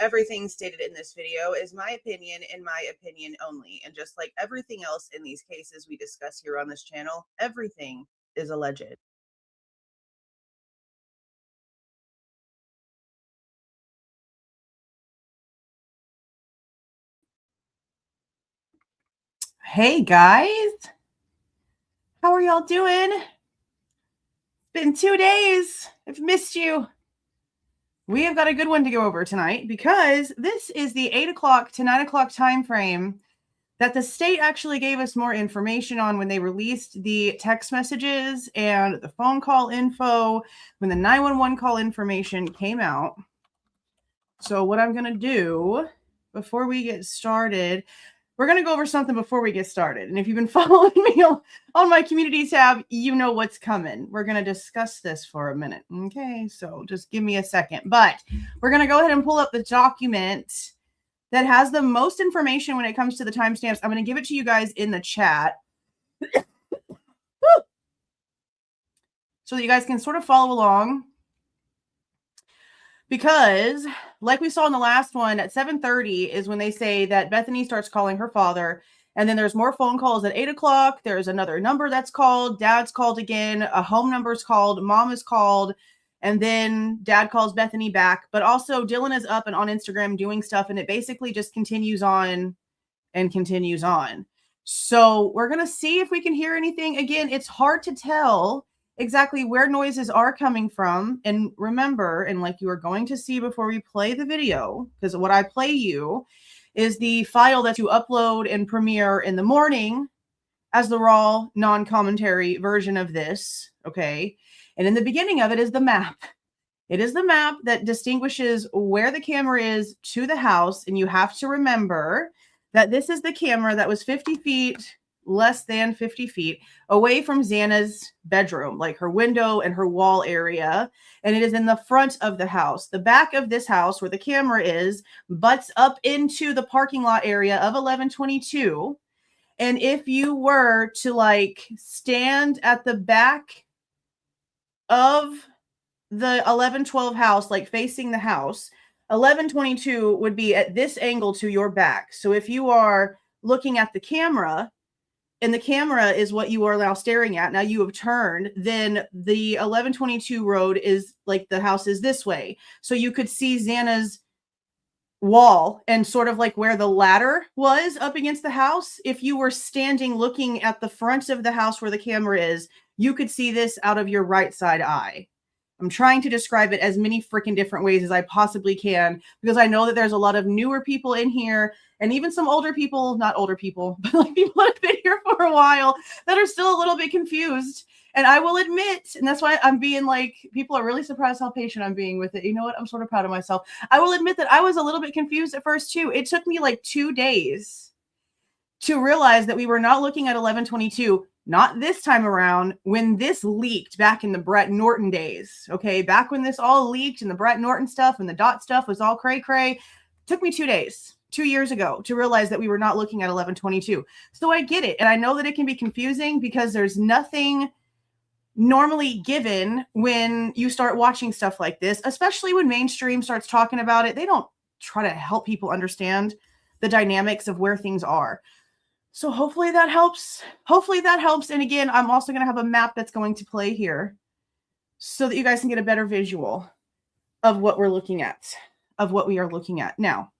Everything stated in this video is my opinion and my opinion only. And just like everything else in these cases we discuss here on this channel, everything is alleged. Hey guys, how are y'all doing? Been 2 days. I've missed you. We have got a good one to go over tonight because this is the 8 o'clock to 9 o'clock time frame that the state actually gave us more information on when they released the text messages and the phone call info, when the 911 call information came out. So what I'm going to do before we get started, we're going to go over something before we get started. And if you've been following me on my community tab, you know what's coming. We're going to discuss this for a minute. Okay, so just give me a second. But we're going to go ahead and pull up the document that has the most information when it comes to the timestamps. I'm going to give it to you guys in the chat so that you guys can sort of follow along. Because like we saw in the last one, at 7:30 is when they say that Bethany starts calling her father. And then there's more phone calls at 8 o'clock. There's another number that's called. Dad's called again. A home number's called. Mom is called. And then Dad calls Bethany back. But also Dylan is up and on Instagram doing stuff. And it basically just continues on and continues on. So we're going to see if we can hear anything. Again, it's hard to tell exactly where noises are coming from. And remember, and like you are going to see before we play the video, because what I play you is the file that you upload and premiere in the morning as the raw non-commentary version of this. Okay. And in the beginning of it is the map. It is the map that distinguishes where the camera is to the house. And you have to remember that this is the camera that was 50 feet, less than 50 feet away from Xana's bedroom, like her window and her wall area. And it is in the front of the house. The back of this house where the camera is butts up into the parking lot area of 1122. And if you were to like stand at the back of the 1112 house, like facing the house, 1122 would be at this angle to your back. So if you are looking at the camera, and the camera is what you are now staring at, now you have turned, then the 1122 road is like the house is this way. So you could see Xana's wall and sort of like where the ladder was up against the house. If you were standing looking at the front of the house where the camera is, you could see this out of your right side eye. I'm trying to describe it as many freaking different ways as I possibly can, because I know that there's a lot of newer people in here and even some older people, not older people, but like people that have been here for a while that are still a little bit confused. And I will admit, and that's why I'm being like, people are really surprised how patient I'm being with it. You know what? I'm sort of proud of myself. I will admit that I was a little bit confused at first too. It took me like 2 days to realize that we were not looking at 1122. Not this time around, when this leaked back in the Brett Norton days. Okay, back when this all leaked and the Brett Norton stuff and the dot stuff was all cray-cray. Took me 2 days, 2 years ago, to realize that we were not looking at 1122. So I get it. And I know that it can be confusing because there's nothing normally given when you start watching stuff like this, especially when mainstream starts talking about it. They don't try to help people understand the dynamics of where things are. So hopefully that helps. Hopefully that helps. And again, I'm also going to have a map that's going to play here so that you guys can get a better visual of what we're looking at, of what we are looking at now.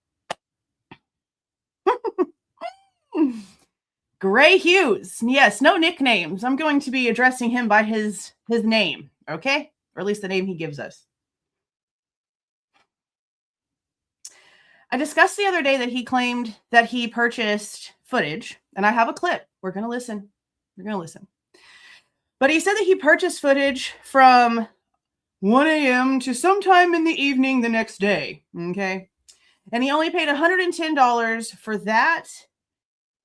Gray Hughes. Yes, no nicknames. I'm going to be addressing him by his name, okay? Or at least the name he gives us. I discussed the other day that he claimed that he purchased footage, and I have a clip. We're going to listen. We're going to listen. But he said that he purchased footage from 1 a.m. to sometime in the evening the next day, okay? And he only paid $110 for that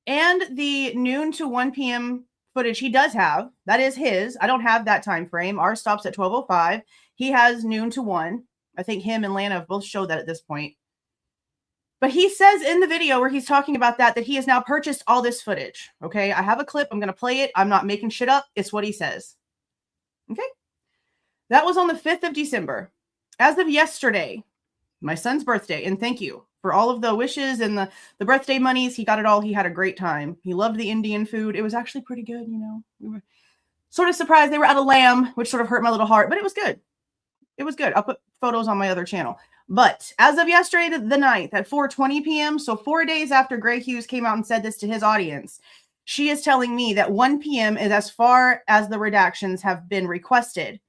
and the noon to 1 p.m. footage he does have. That is his. I don't have that time frame. Ours stops at 12:05. He has noon to 1. I think him and Lana have both showed that at this point. But he says in the video where he's talking about that he has now purchased all this footage. Okay, I have a clip. I'm going to play it. I'm not making shit up. It's what he says. Okay. That was on the 5th of December. As of yesterday, my son's birthday. And thank you for all of the wishes and the birthday monies. He got it all. He had a great time. He loved the Indian food. It was actually pretty good, you know. We were sort of surprised they were out of lamb, which sort of hurt my little heart, but it was good. It was good. I'll put photos on my other channel. But as of yesterday, the 9th at 4:20 p.m., so 4 days after Gray Hughes came out and said this to his audience, she is telling me that 1 p.m. is as far as the redactions have been requested.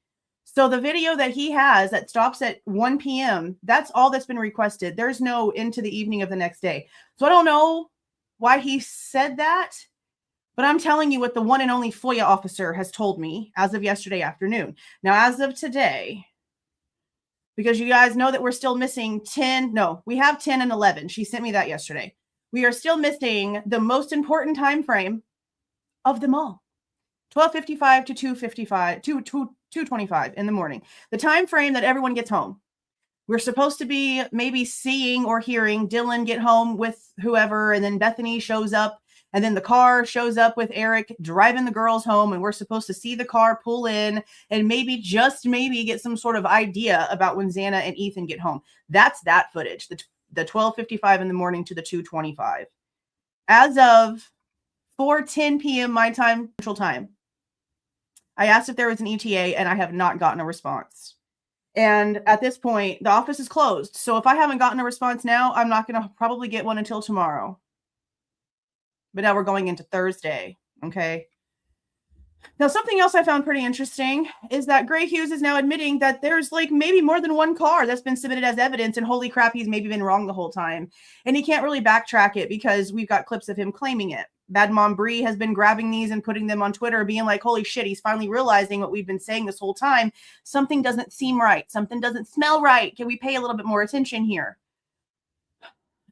So the video that he has that stops at 1 p.m., that's all that's been requested. There's no into the evening of the next day. So I don't know why he said that, but I'm telling you what the one and only FOIA officer has told me as of yesterday afternoon. Now, as of today, because you guys know that we're still missing 10. No, we have 10 and 11. She sent me that yesterday. We are still missing the most important time frame of them all. 12:55 to 2:25 in the morning. The time frame that everyone gets home. We're supposed to be maybe seeing or hearing Dylan get home with whoever, and then Bethany shows up, and then the car shows up with Eric driving the girls home, and we're supposed to see the car pull in and maybe, just maybe, get some sort of idea about when Xana and Ethan get home. That's that footage, the 12:55 in the morning to the 2:25. As of 4:10 p.m. my time, Central Time, I asked if there was an ETA, and I have not gotten a response. And at this point, the office is closed. So if I haven't gotten a response now, I'm not going to probably get one until tomorrow. But now we're going into Thursday. Okay. Now, something else I found pretty interesting is that Gray Hughes is now admitting that there's like maybe more than one car that's been submitted as evidence, and holy crap, he's maybe been wrong the whole time. And he can't really backtrack it because we've got clips of him claiming it. Bad Mom Bree has been grabbing these and putting them on Twitter, being like, holy shit, he's finally realizing what we've been saying this whole time. Something doesn't seem right. Something doesn't smell right. Can we pay a little bit more attention here?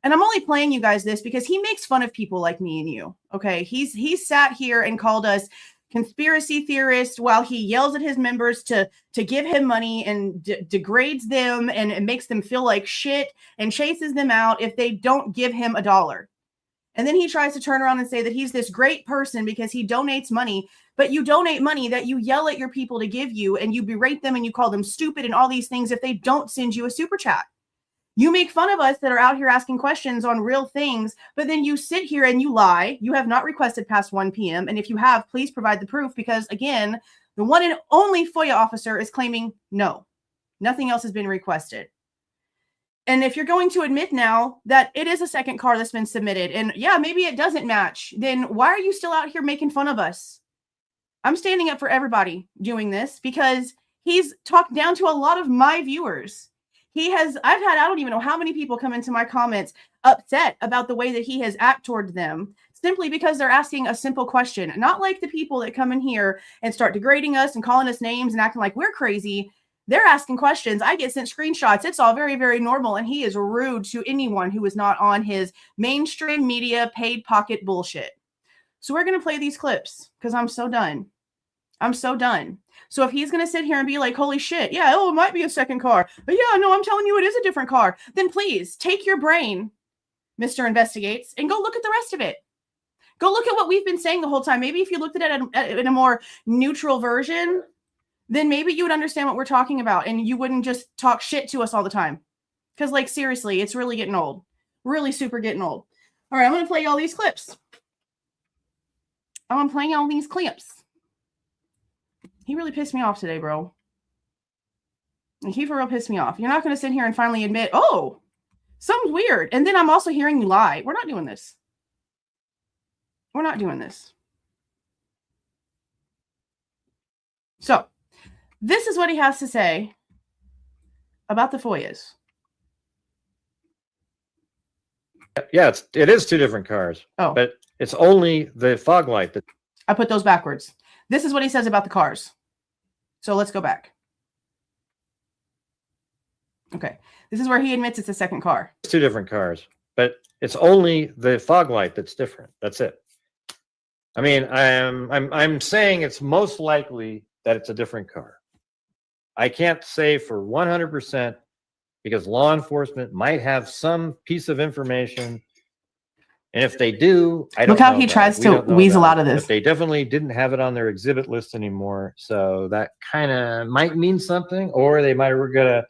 And I'm only playing you guys this because he makes fun of people like me and you. Okay. He's sat here and called us conspiracy theorists while he yells at his members to give him money and degrades them and makes them feel like shit and chases them out if they don't give him $1. And then he tries to turn around and say that he's this great person because he donates money, but you donate money that you yell at your people to give you, and you berate them and you call them stupid and all these things if they don't send you a super chat. You make fun of us that are out here asking questions on real things, but then you sit here and you lie. You have not requested past 1 p.m. And if you have, please provide the proof, because again, the one and only FOIA officer is claiming no, nothing else has been requested. And if you're going to admit now that it is a second car that's been submitted, and yeah, maybe it doesn't match, then why are you still out here making fun of us? I'm standing up for everybody doing this because he's talked down to a lot of my viewers. I've had, I don't even know how many people come into my comments upset about the way that he has acted toward them, simply because they're asking a simple question. Not like the people that come in here and start degrading us and calling us names and acting like we're crazy. They're asking questions. I get sent screenshots. It's all very, very normal. And he is rude to anyone who is not on his mainstream media paid pocket bullshit. So we're going to play these clips because I'm so done. I'm so done. So if he's going to sit here and be like, holy shit, yeah, oh, it might be a second car. But yeah, no, I'm telling you it is a different car. Then please take your brain, Mr. Investigates, and go look at the rest of it. Go look at what we've been saying the whole time. Maybe if you looked at it in a more neutral version, then maybe you would understand what we're talking about and you wouldn't just talk shit to us all the time. Because, like, seriously, it's really getting old. Really super getting old. All right, I'm going to play all these clips. I'm playing all these clips. He really pissed me off today, bro. And he for real pissed me off. You're not going to sit here and finally admit, oh, something's weird. And then I'm also hearing you lie. We're not doing this. We're not doing this. So, this is what he has to say about the FOIAs. Yeah, it is two different cars. Oh. But it's only the fog light that... I put those backwards. This is what he says about the cars. So let's go back. Okay. This is where he admits it's a second car. It's two different cars, but it's only the fog light that's different. That's it. I mean, I'm saying it's most likely that it's a different car. I can't say for 100% because law enforcement might have some piece of information. And if they do, I don't know. Look how he tries to weasel out of this. But they definitely didn't have it on their exhibit list anymore. So that kind of might mean something, or they might have got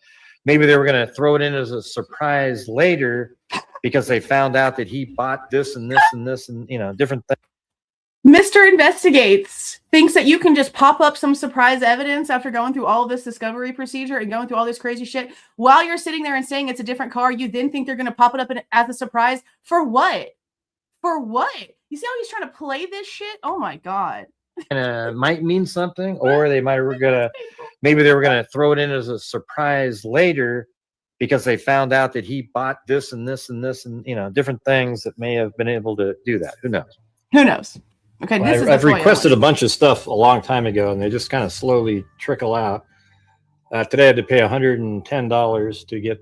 maybe they were going to throw it in as a surprise later because they found out that he bought this and this and this and, different things. Mr. Investigates thinks that you can just pop up some surprise evidence after going through all of this discovery procedure and going through all this crazy shit while you're sitting there and saying it's a different car. You then think they're going to pop it up as a surprise for what? For what? You see how he's trying to play this shit? Oh my God. Might mean something, or they might maybe they were going to throw it in as a surprise later because they found out that he bought this and this and this and, different things that may have been able to do that. Who knows? Who knows? Okay, well, I've requested a bunch of stuff a long time ago, and they just kind of slowly trickle out. Today I had to pay $110 to get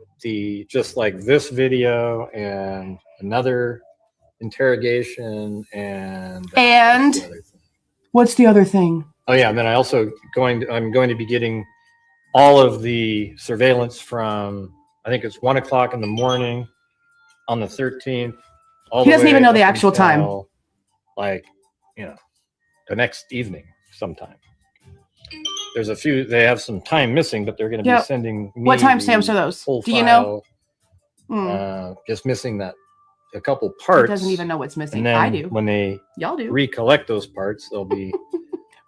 just like this video and another interrogation and what's the other thing? Oh yeah, and then I'm going to be getting all of the surveillance from, I think it's 1 o'clock in the morning on the 13th. He doesn't even know the actual time. Like, the next evening sometime. There's a few, they have some time missing, but they're going to be sending me what timestamps are those? Do you know? Just missing a couple parts. He doesn't even know what's missing. And then I do. When they recollect those parts, they'll be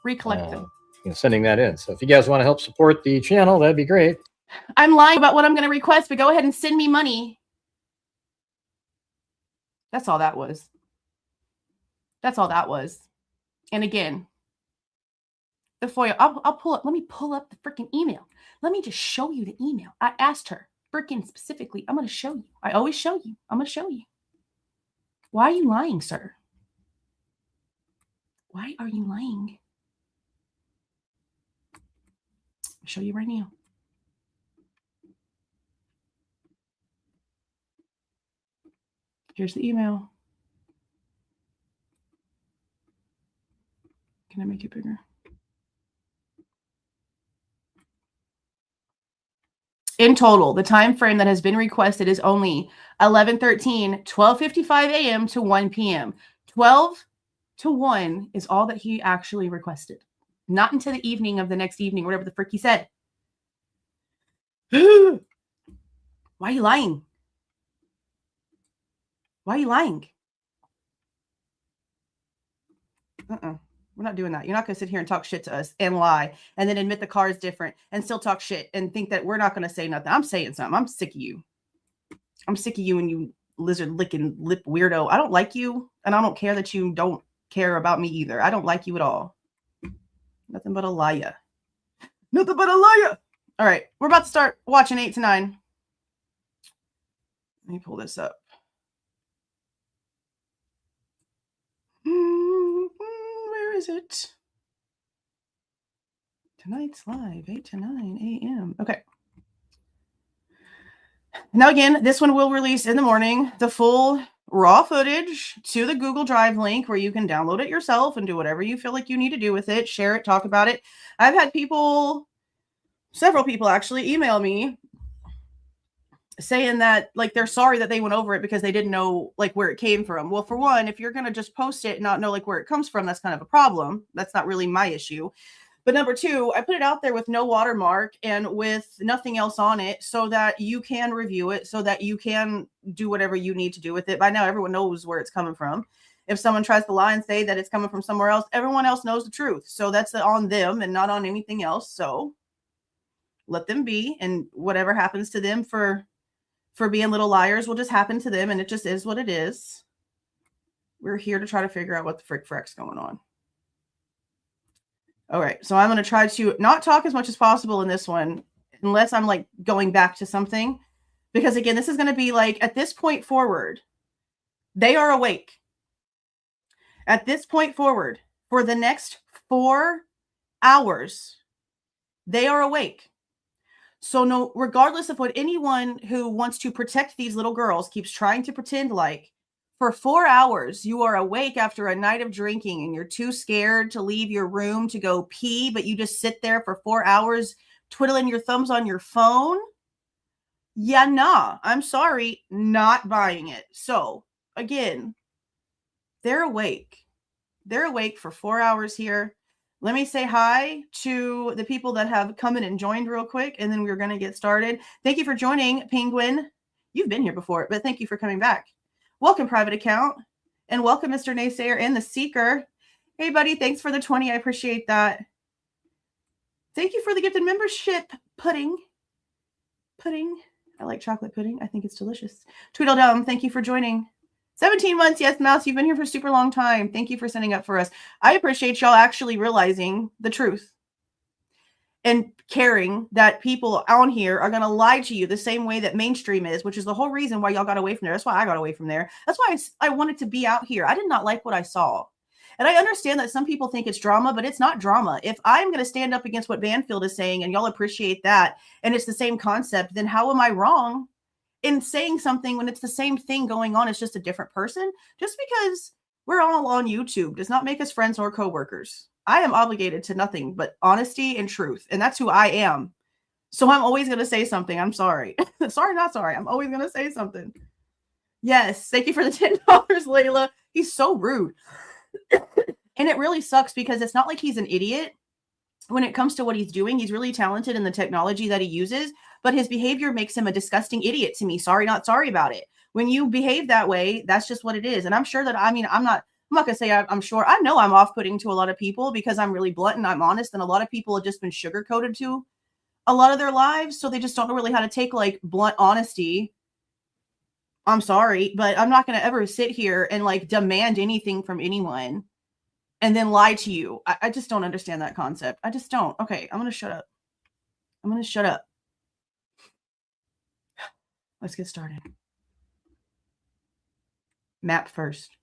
recollect them. Sending that in. So if you guys want to help support the channel, that'd be great. I'm lying about what I'm going to request, but go ahead and send me money. That's all that was. That's all that was. And again, the FOIA, I'll pull up. Let me pull up the freaking email. Let me just show you the email. I asked her freaking specifically. I'm going to show you. I always show you. I'm going to show you. Why are you lying, sir? Why are you lying? I'll show you right now. Here's the email. Can I make it bigger? In total, the time frame that has been requested is only 11:13, 12:55 a.m. to 1 p.m. 12 to 1 is all that he actually requested. Not until the evening of the next evening, whatever the frick he said. Why are you lying? Why are you lying? We're not doing that. You're not going to sit here and talk shit to us and lie and then admit the car is different and still talk shit and think that we're not going to say nothing. I'm saying something. I'm sick of you. I'm sick of you and you lizard licking lip weirdo. I don't like you, and I don't care that you don't care about me either. I don't like you at all. Nothing but a liar. Nothing but a liar. All right. We're about to start watching 8 to 9. Let me pull this up. Where is it? Tonight's live, 8 to 9 a.m. Okay. Now, again, this one will release in the morning, the full raw footage to the Google Drive link where you can download it yourself and do whatever you feel like you need to do with it. Share it, talk about it. I've had several people actually email me saying that like they're sorry that they went over it because they didn't know like where it came from. Well, for one, if you're going to just post it and not know like where it comes from, that's kind of a problem. That's not really my issue. But number two, I put it out there with no watermark and with nothing else on it so that you can review it, so that you can do whatever you need to do with it. By now, everyone knows where it's coming from. If someone tries to lie and say that it's coming from somewhere else, everyone else knows the truth. So that's on them and not on anything else. So let them be, and whatever happens to them for being little liars will just happen to them, and it just is what it is. We're here to try to figure out what the frick's going on. All right, so I'm going to try to not talk as much as possible in this one, unless I'm like going back to something, because again, this is going to be like at this point forward, they are awake. At this point forward, for the next 4 hours, they are awake. So no, regardless of what anyone who wants to protect these little girls keeps trying to pretend like, for 4 hours, you are awake after a night of drinking and you're too scared to leave your room to go pee, but you just sit there for 4 hours twiddling your thumbs on your phone. Yeah, nah, I'm sorry, not buying it. So again, they're awake. They're awake for 4 hours here. let me say hi to the people that have come in and joined real quick, and then we're going to get started. Thank you for joining, Penguin. You've been here before, but thank you for coming back. Welcome, Private Account, and welcome, Mr. Naysayer and the Seeker. Hey, buddy, thanks for the 20. I appreciate that. Thank you for the gifted membership, Pudding. I like chocolate pudding. I think it's delicious. Tweedledum, thank you for joining. 17 months. Yes, Mouse, you've been here for a super long time. Thank you for sending up for us. I appreciate y'all actually realizing the truth and caring that people on here are going to lie to you the same way that mainstream is, which is the whole reason why y'all got away from there. That's why I got away from there. That's why I wanted to be out here. I did not like what I saw. And I understand that some people think it's drama, but it's not drama. If I'm going to stand up against what Banfield is saying and y'all appreciate that, and it's the same concept, then how am I wrong in saying something when it's the same thing going on? It's just a different person. Just because we're all on YouTube does not make us friends or coworkers. I am obligated to nothing but honesty and truth, and that's who I am. So I'm always going to say something. I'm sorry. Sorry, not sorry. I'm always going to say something. Yes. Thank you for the $10, Layla. He's so rude. And it really sucks because it's not like he's an idiot when it comes to what he's doing. He's really talented in the technology that he uses, but his behavior makes him a disgusting idiot to me. Sorry, not sorry about it. When you behave that way, that's just what it is. And I'm sure that, I'm not going to say I'm sure. I know I'm off-putting to a lot of people because I'm really blunt and I'm honest. And a lot of people have just been sugar-coated to a lot of their lives. So they just don't know really how to take like blunt honesty. I'm sorry, but I'm not going to ever sit here and like demand anything from anyone and then lie to you. I just don't understand that concept. I just don't. Okay, I'm going to shut up. Let's get started. Map first.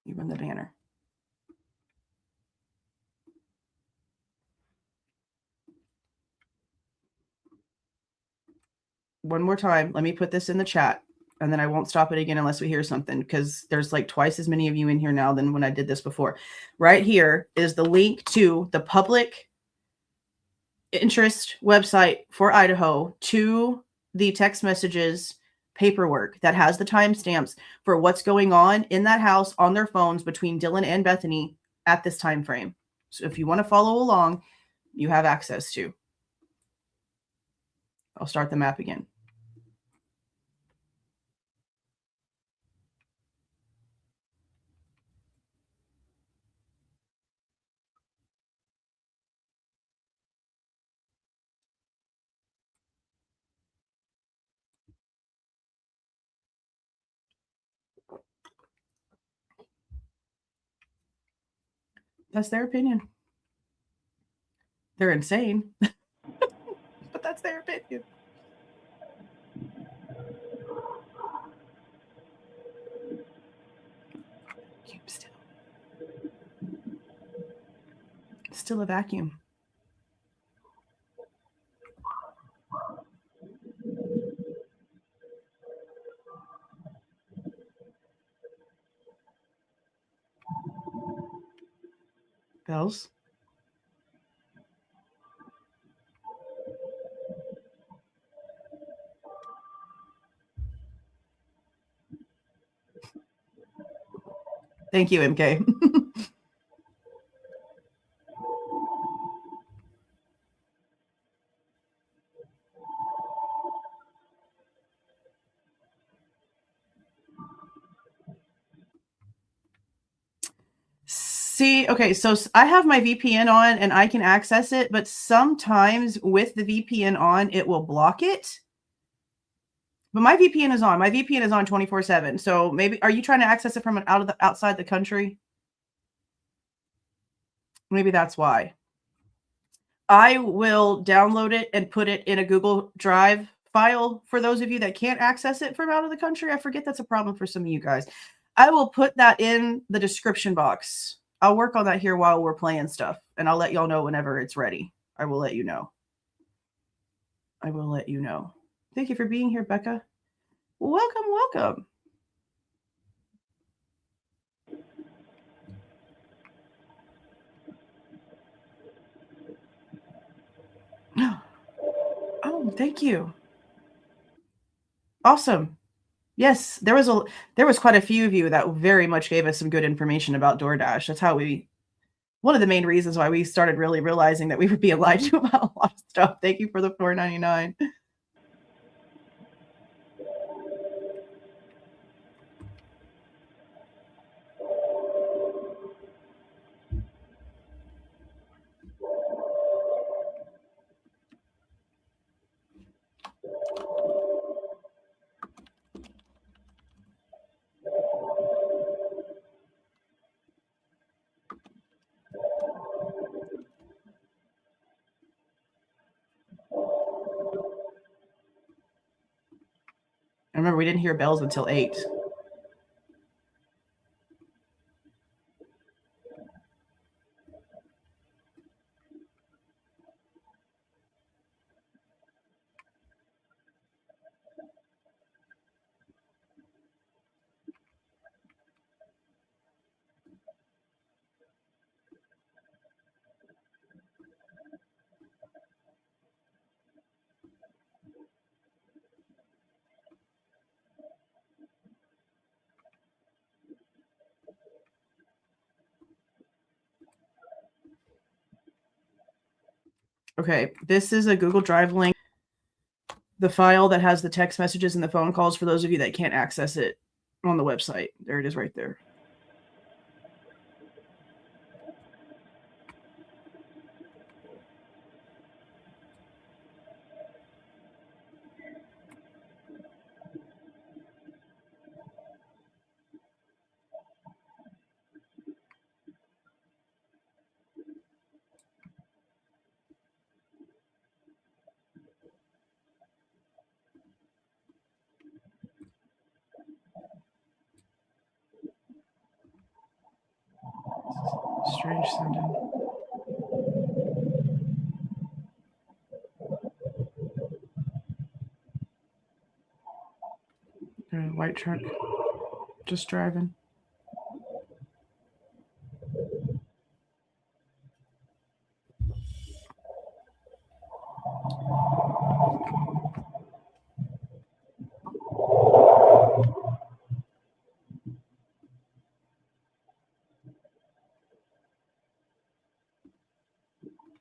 You run the banner. One more time. Let me put this in the chat. And then I won't stop it again unless we hear something, because there's like twice as many of you in here now than when I did this before. Right here is the link to the public interest website for Idaho, to the text messages paperwork that has the timestamps for what's going on in that house on their phones between Dylan and Bethany at this time frame. So if you want to follow along, you have access to. I'll start the map again. That's their opinion. They're insane, but that's their opinion. Still a vacuum. Bells. Thank you, MK. See, okay, so I have my VPN on and I can access it, but sometimes with the VPN on, it will block it. But my VPN is on. My VPN is on 24/7. So maybe, are you trying to access it from outside the country? Maybe that's why. I will download it and put it in a Google Drive file for those of you that can't access it from out of the country. I forget that's a problem for some of you guys. I will put that in the description box. I'll work on that here while we're playing stuff, and I'll let y'all know whenever it's ready. I will let you know. Thank you for being here, Becca. Welcome. Oh, thank you. Awesome. Yes, there was quite a few of you that very much gave us some good information about DoorDash. That's how one of the main reasons why we started really realizing that we were being lied to about a lot of stuff. Thank you for the $4.99. I remember we didn't hear bells until 8. Okay, this is a Google Drive link. The file that has the text messages and the phone calls for those of you that can't access it on the website. There it is right there. Strange sounding. White truck just driving.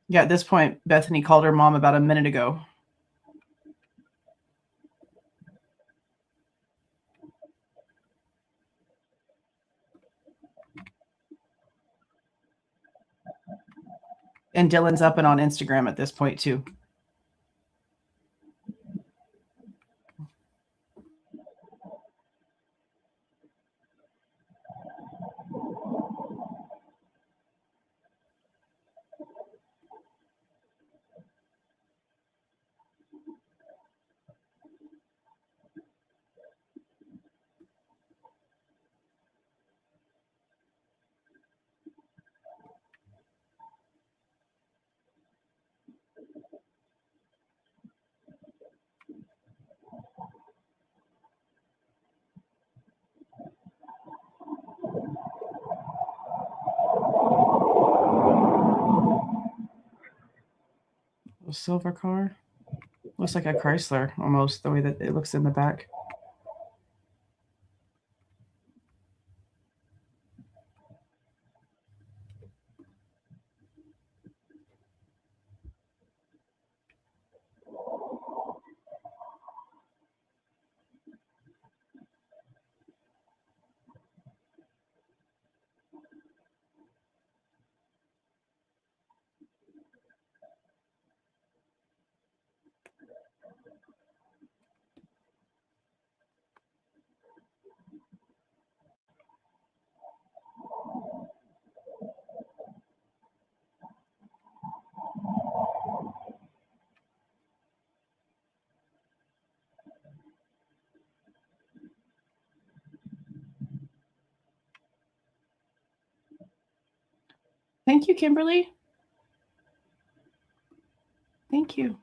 Yeah, at this point, Bethany called her mom about a minute ago. And Dylan's up and on Instagram at this point, too. A silver car. Looks like a Chrysler almost, the way that it looks in the back. Thank you, Kimberly. Thank you.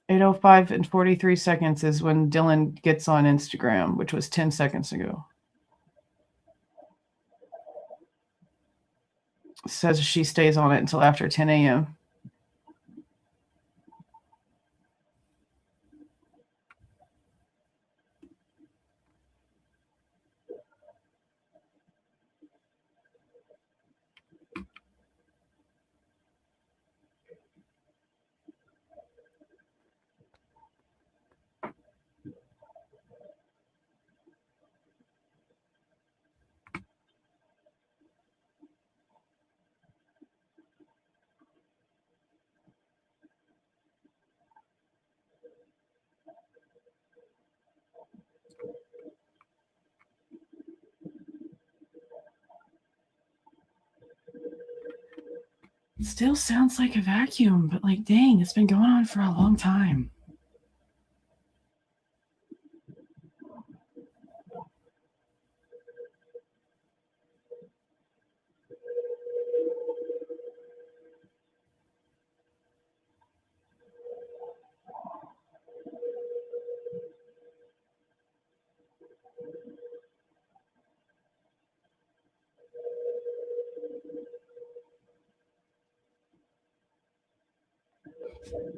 8:05 and 43 seconds is when Dylan gets on Instagram, which was 10 seconds ago. Says she stays on it until after 10 a.m. Still sounds like a vacuum, but like, dang, it's been going on for a long time.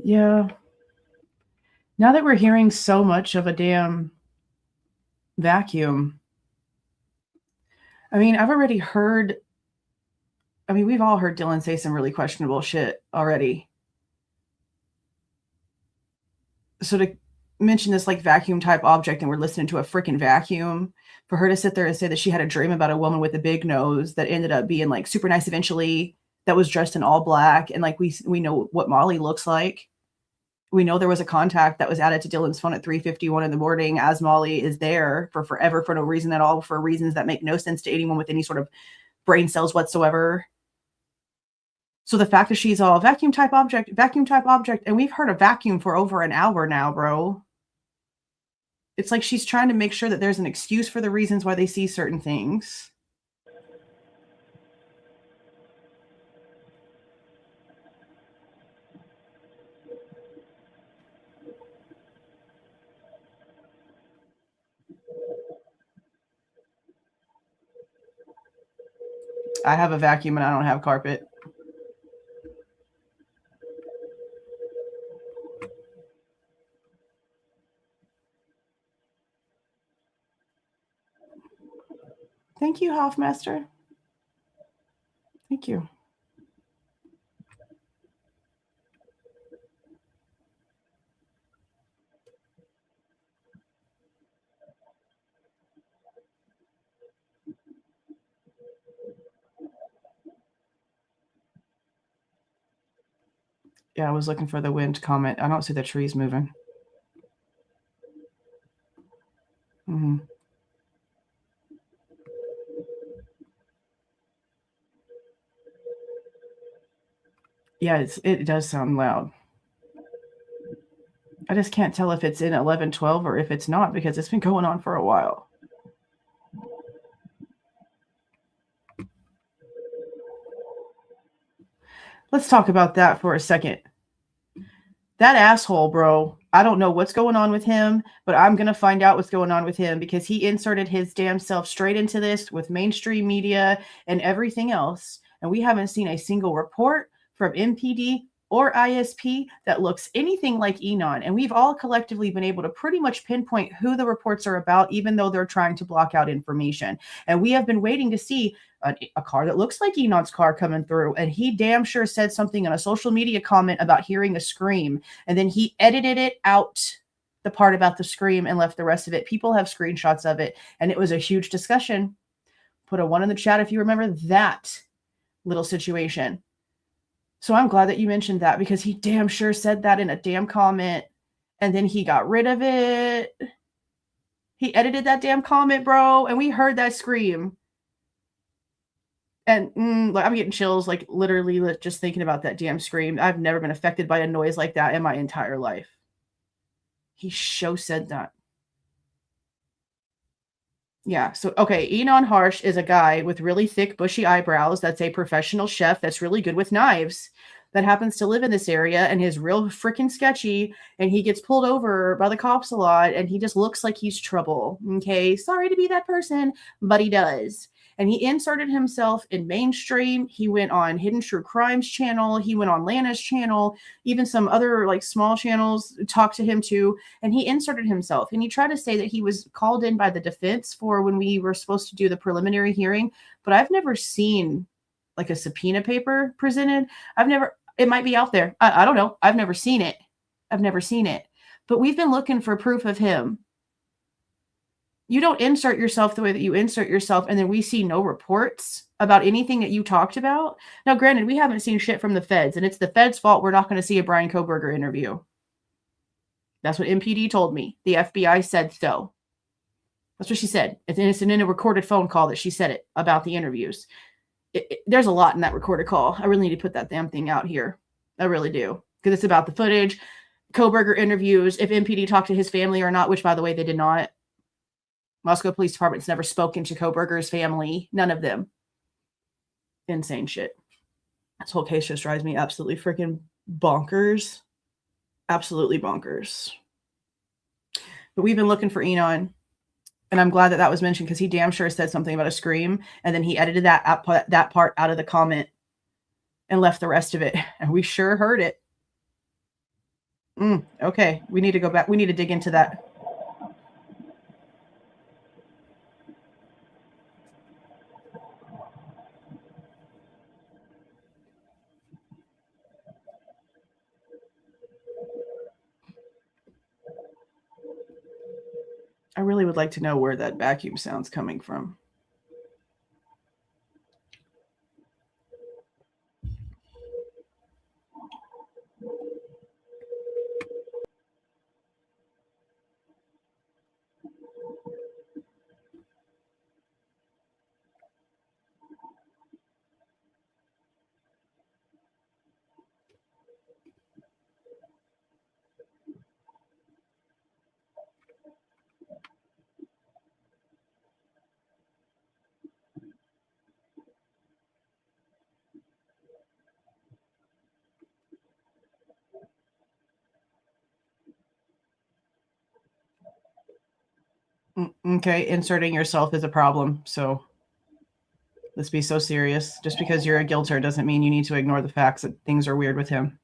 Yeah. Now that we're hearing so much of a damn vacuum, I mean, I've already heard, I mean, we've all heard Dylan say some really questionable shit already. So to mention this like vacuum type object and we're listening to a freaking vacuum, for her to sit there and say that she had a dream about a woman with a big nose that ended up being like super nice eventually, that was dressed in all black, and like we know what Molly looks like. We know there was a contact that was added to Dylan's phone at 3:51 in the morning as Molly is there for forever for no reason at all, for reasons that make no sense to anyone with any sort of brain cells whatsoever. So the fact that she's all vacuum type object, and we've heard a vacuum for over an hour now, bro. It's like she's trying to make sure that there's an excuse for the reasons why they see certain things. I have a vacuum and I don't have carpet. Thank you, Hoffmaster. Thank you. Yeah, I was looking for the wind comment. I don't see the trees moving. Mm-hmm. Yeah, it does sound loud. I just can't tell if it's in 11:12 or if it's not, because it's been going on for a while. Let's talk about that for a second. That asshole, bro. I don't know what's going on with him, but I'm going to find out what's going on with him, because he inserted his damn self straight into this with mainstream media and everything else. And we haven't seen a single report from MPD or ISP that looks anything like Enon. And we've all collectively been able to pretty much pinpoint who the reports are about, even though they're trying to block out information. And we have been waiting to see a car that looks like Enon's car coming through. And he damn sure said something in a social media comment about hearing a scream. And then he edited it out, the part about the scream, and left the rest of it. People have screenshots of it. And it was a huge discussion. Put a 1 in the chat if you remember that little situation. So I'm glad that you mentioned that, because he damn sure said that in a damn comment, and then he got rid of it. He edited that damn comment, bro, and we heard that scream. And I'm getting chills, like literally just thinking about that damn scream. I've never been affected by a noise like that in my entire life. He said that. Yeah. So, okay. Enon Harsh is a guy with really thick, bushy eyebrows. That's a professional chef that's really good with knives. that happens to live in this area and is real freaking sketchy, and he gets pulled over by the cops a lot, and he just looks like he's trouble. Okay, sorry to be that person, but he does. And he inserted himself in mainstream. He went on Hidden True Crimes channel. He went on Lana's channel. Even some other like small channels talked to him too. And he inserted himself. And he tried to say that he was called in by the defense for when we were supposed to do the preliminary hearing. But I've never seen like a subpoena paper presented. It might be out there. I don't know. I've never seen it. But we've been looking for proof of him. You don't insert yourself the way that you insert yourself, and then we see no reports about anything that you talked about. Now, granted, we haven't seen shit from the feds, and it's the feds' fault we're not going to see a Bryan Kohberger interview. That's what MPD told me. The FBI said so. That's what she said. And it's in a recorded phone call that she said it about the interviews. There's a lot in that recorded call. I really need to put that damn thing out here. I really do. Because it's about the footage, Kohberger interviews, if MPD talked to his family or not, which, by the way, they did not. Moscow Police Department's never spoken to Kohberger's family. None of them. Insane shit. This whole case just drives me absolutely freaking bonkers. Absolutely bonkers. But we've been looking for Enon. And I'm glad that that was mentioned because he damn sure said something about a scream. And then he edited that part out of the comment and left the rest of it. And we sure heard it. Okay. We need to go back. We need to dig into that. I really would like to know where that vacuum sound's coming from. Okay, inserting yourself is a problem. So let's be so serious. Just because you're a guilter doesn't mean you need to ignore the facts that things are weird with him.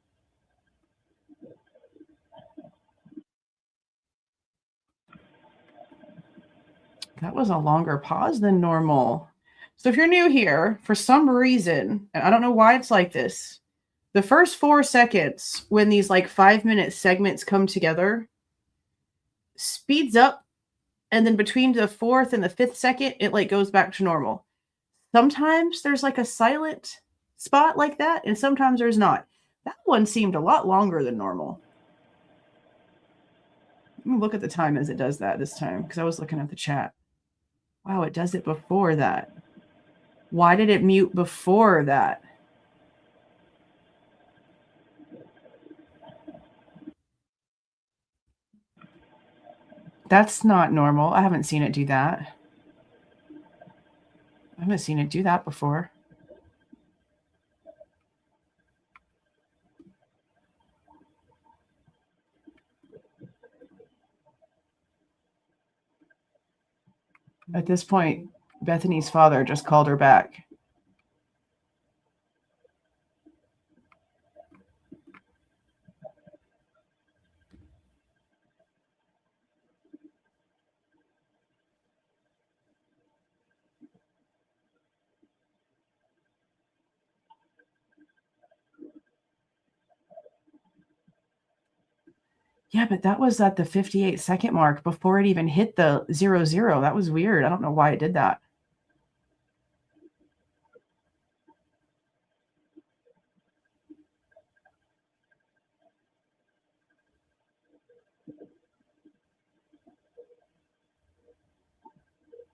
That was a longer pause than normal. So if you're new here, for some reason, and I don't know why it's like this, the first 4 seconds when these like 5-minute segments come together speeds up. And then between the 4th and the 5th second, it like goes back to normal. Sometimes there's like a silent spot like that, and sometimes there's not. That one seemed a lot longer than normal. Let me look at the time as it does that this time, because I was looking at the chat. Wow, it does it before that. Why did it mute before that? That's not normal. I haven't seen it do that. I haven't seen it do that before. At this point, Bethany's father just called her back. Yeah, but that was at the 58-second mark before it even hit the 00. That was weird. I don't know why it did that.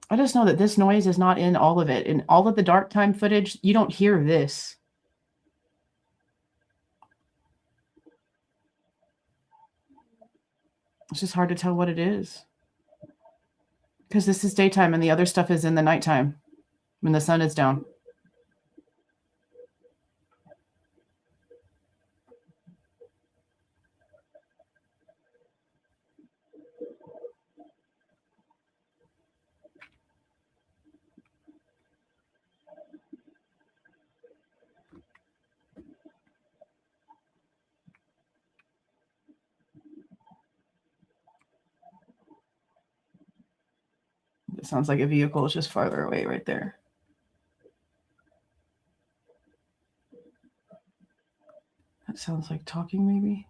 I just know that this noise is not in all of it. In all of the dark time footage, you don't hear this. It's just hard to tell what it is. Because this is daytime and the other stuff is in the nighttime when the sun is down. Sounds like a vehicle is just farther away right there. That sounds like talking, maybe.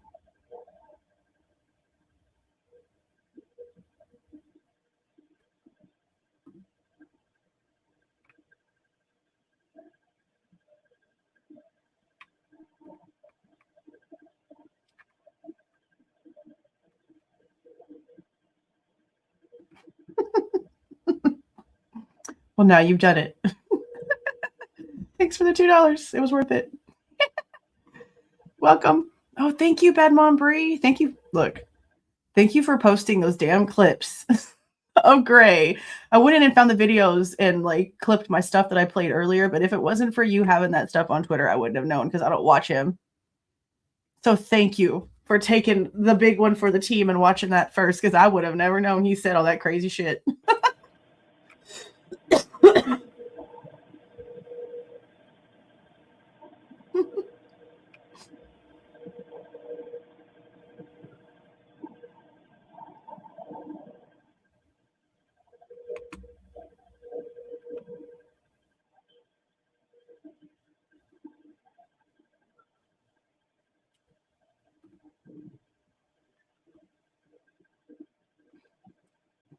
Well, now you've done it. Thanks for the $2. It was worth it. Welcome. Oh, thank you, Bad Mom Bree. Thank you. Look, thank you for posting those damn clips of Gray. I went in and found the videos and like clipped my stuff that I played earlier. But if it wasn't for you having that stuff on Twitter, I wouldn't have known because I don't watch him. So thank you for taking the big one for the team and watching that first, because I would have never known he said all that crazy shit.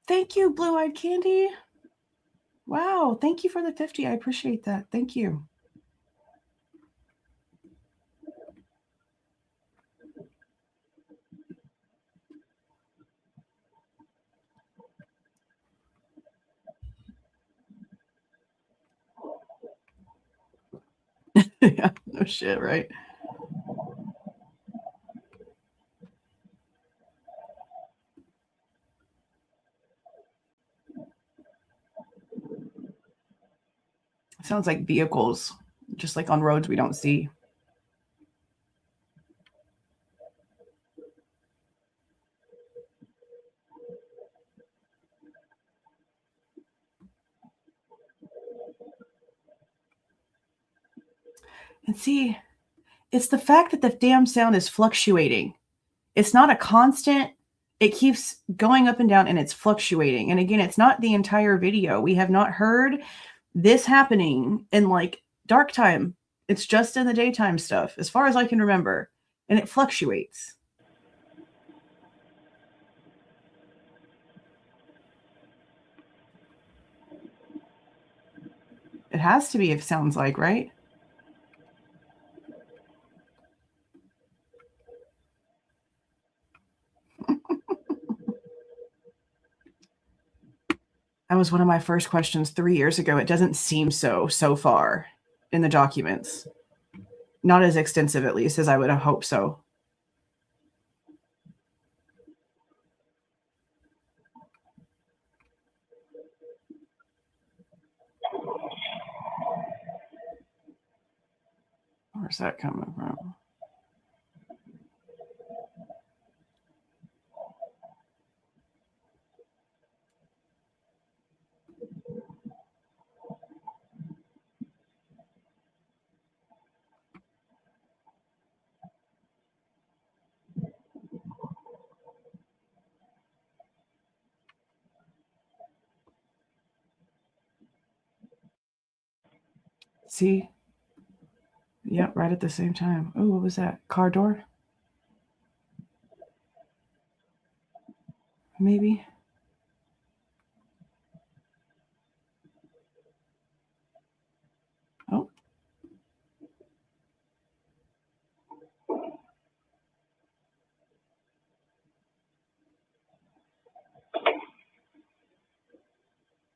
Thank you, Blue Eyed Candy. Wow, thank you for the 50. I appreciate that. Thank you. Yeah, no shit, right? Sounds like vehicles, just like on roads we don't see. And see, it's the fact that the damn sound is fluctuating. It's not a constant. It keeps going up and down and it's fluctuating. And again, it's not the entire video. We have not heard this happening in like dark time. It's just in the daytime stuff, as far as I can remember. And it fluctuates. It has to be, it sounds like, right? That was one of my first questions 3 years ago. It doesn't seem so far in the documents. Not as extensive, at least, as I would have hoped so. Where's that coming from? See? Yep, right at the same time. Oh, what was that? Car door? Maybe. Oh.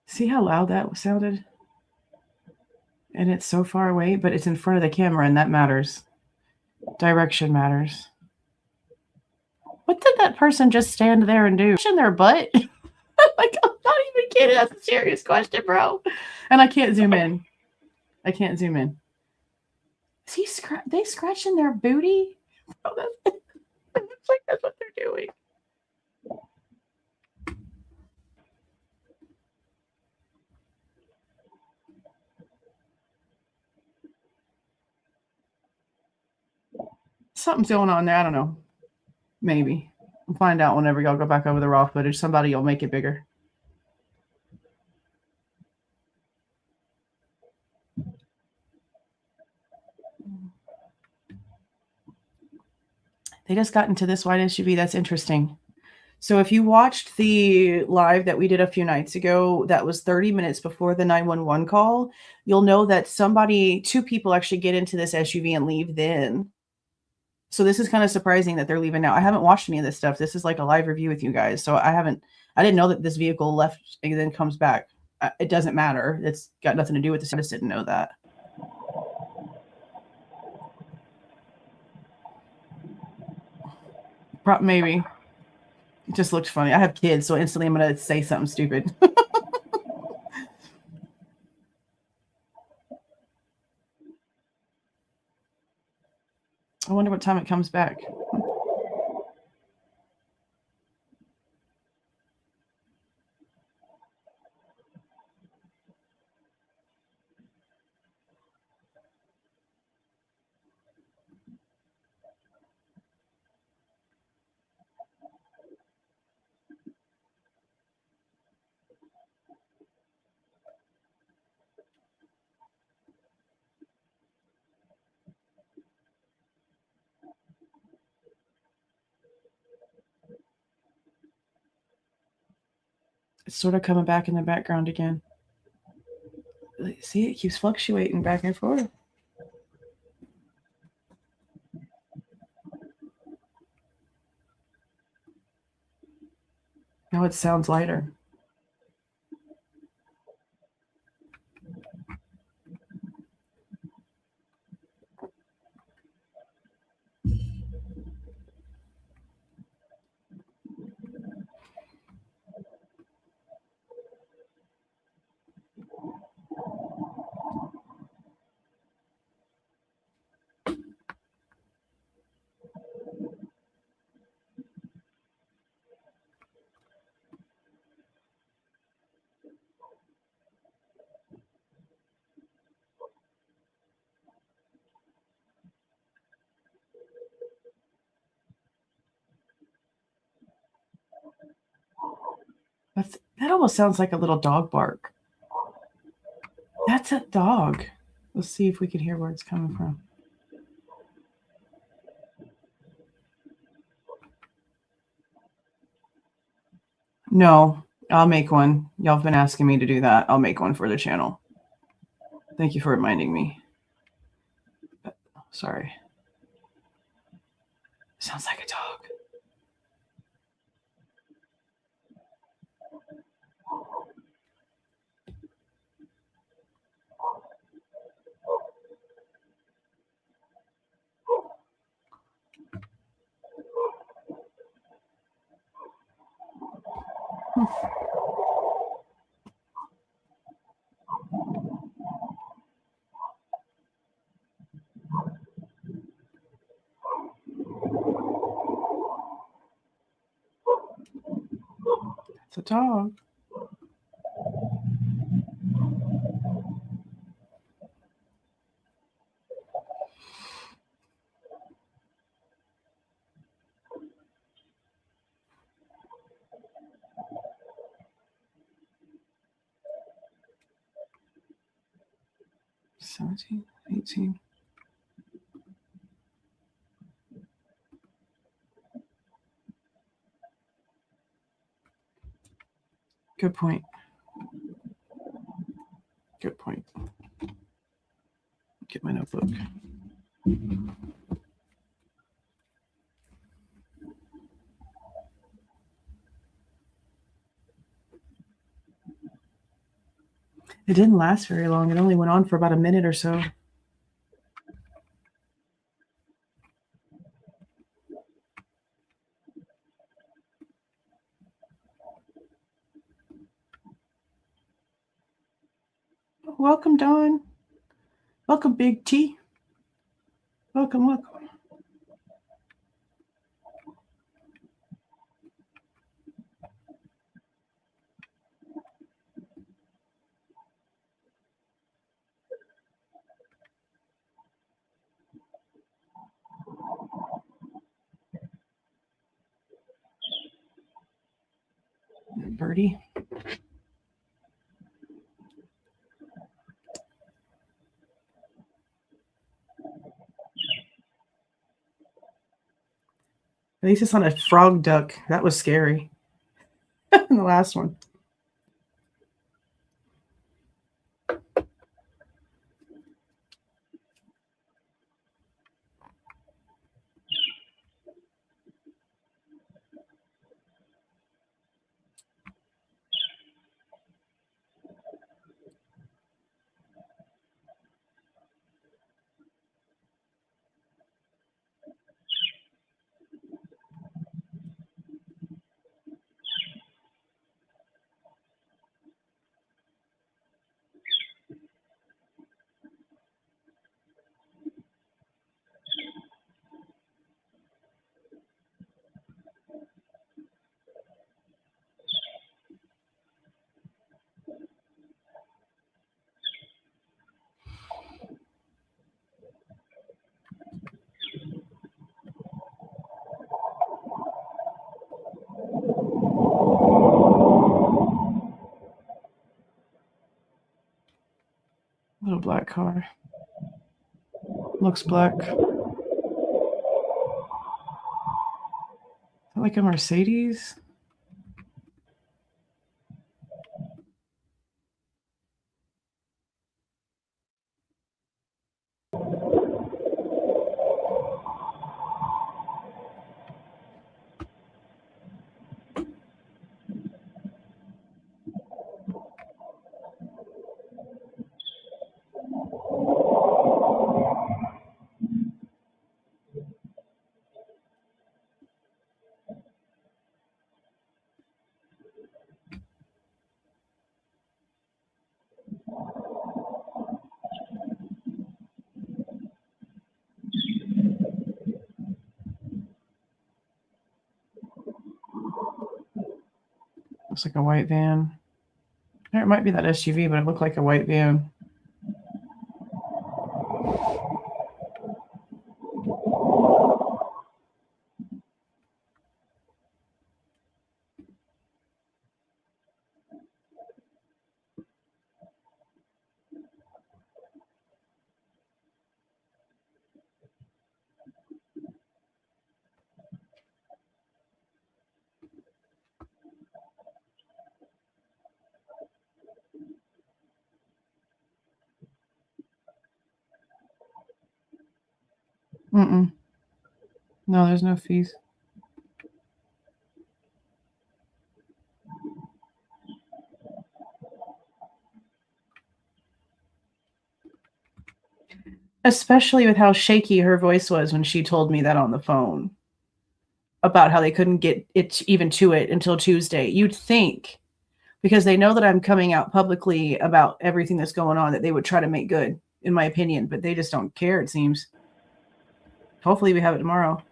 See how loud that sounded? And it's so far away, but it's in front of the camera, and that matters. Direction matters. What did that person just stand there and do? In their butt? Like, I'm not even kidding. That's a serious question, bro. And I can't zoom in. I can't zoom in. Is he they scratching their booty? Oh, that's like that's what they're doing. Something's going on there. I don't know. Maybe. We'll find out whenever y'all go back over the raw footage. Somebody will make it bigger. They just got into this white SUV. That's interesting. So if you watched the live that we did a few nights ago, that was 30 minutes before the 911 call, you'll know that two people actually get into this SUV and leave then. So this is kind of surprising that they're leaving now. I haven't watched any of this stuff. This is like a live review with you guys. So I didn't know that this vehicle left and then comes back. It doesn't matter. It's got nothing to do with this. I just didn't know that. Maybe. It just looked funny. I have kids, so instantly I'm going to say something stupid. I wonder what time it comes back. It's sort of coming back in the background again. See, it keeps fluctuating back and forth. Now it sounds lighter. That almost sounds like a little dog bark. That's a dog. Let's see if we can hear where it's coming from. No, I'll make one. Y'all have been asking me to do that. I'll make one for the channel. Thank you for reminding me. Sorry. Sounds like a dog. It's a dog. $17, $18. Good point. Good point. Get my notebook. It didn't last very long. It only went on for about a minute or so. Welcome, Dawn. Welcome, Big T. Welcome, welcome. Birdie. At least it's not a frog duck. That was scary. In the last one. Little black car. Looks black. Is that like a Mercedes? Looks like a white van. It might be that SUV, but it looked like a white van. No, there's no fees. Especially with how shaky her voice was when she told me that on the phone about how they couldn't get it even to it until Tuesday. You'd think, because they know that I'm coming out publicly about everything that's going on, that they would try to make good, in my opinion, but they just don't care, it seems. Hopefully we have it tomorrow.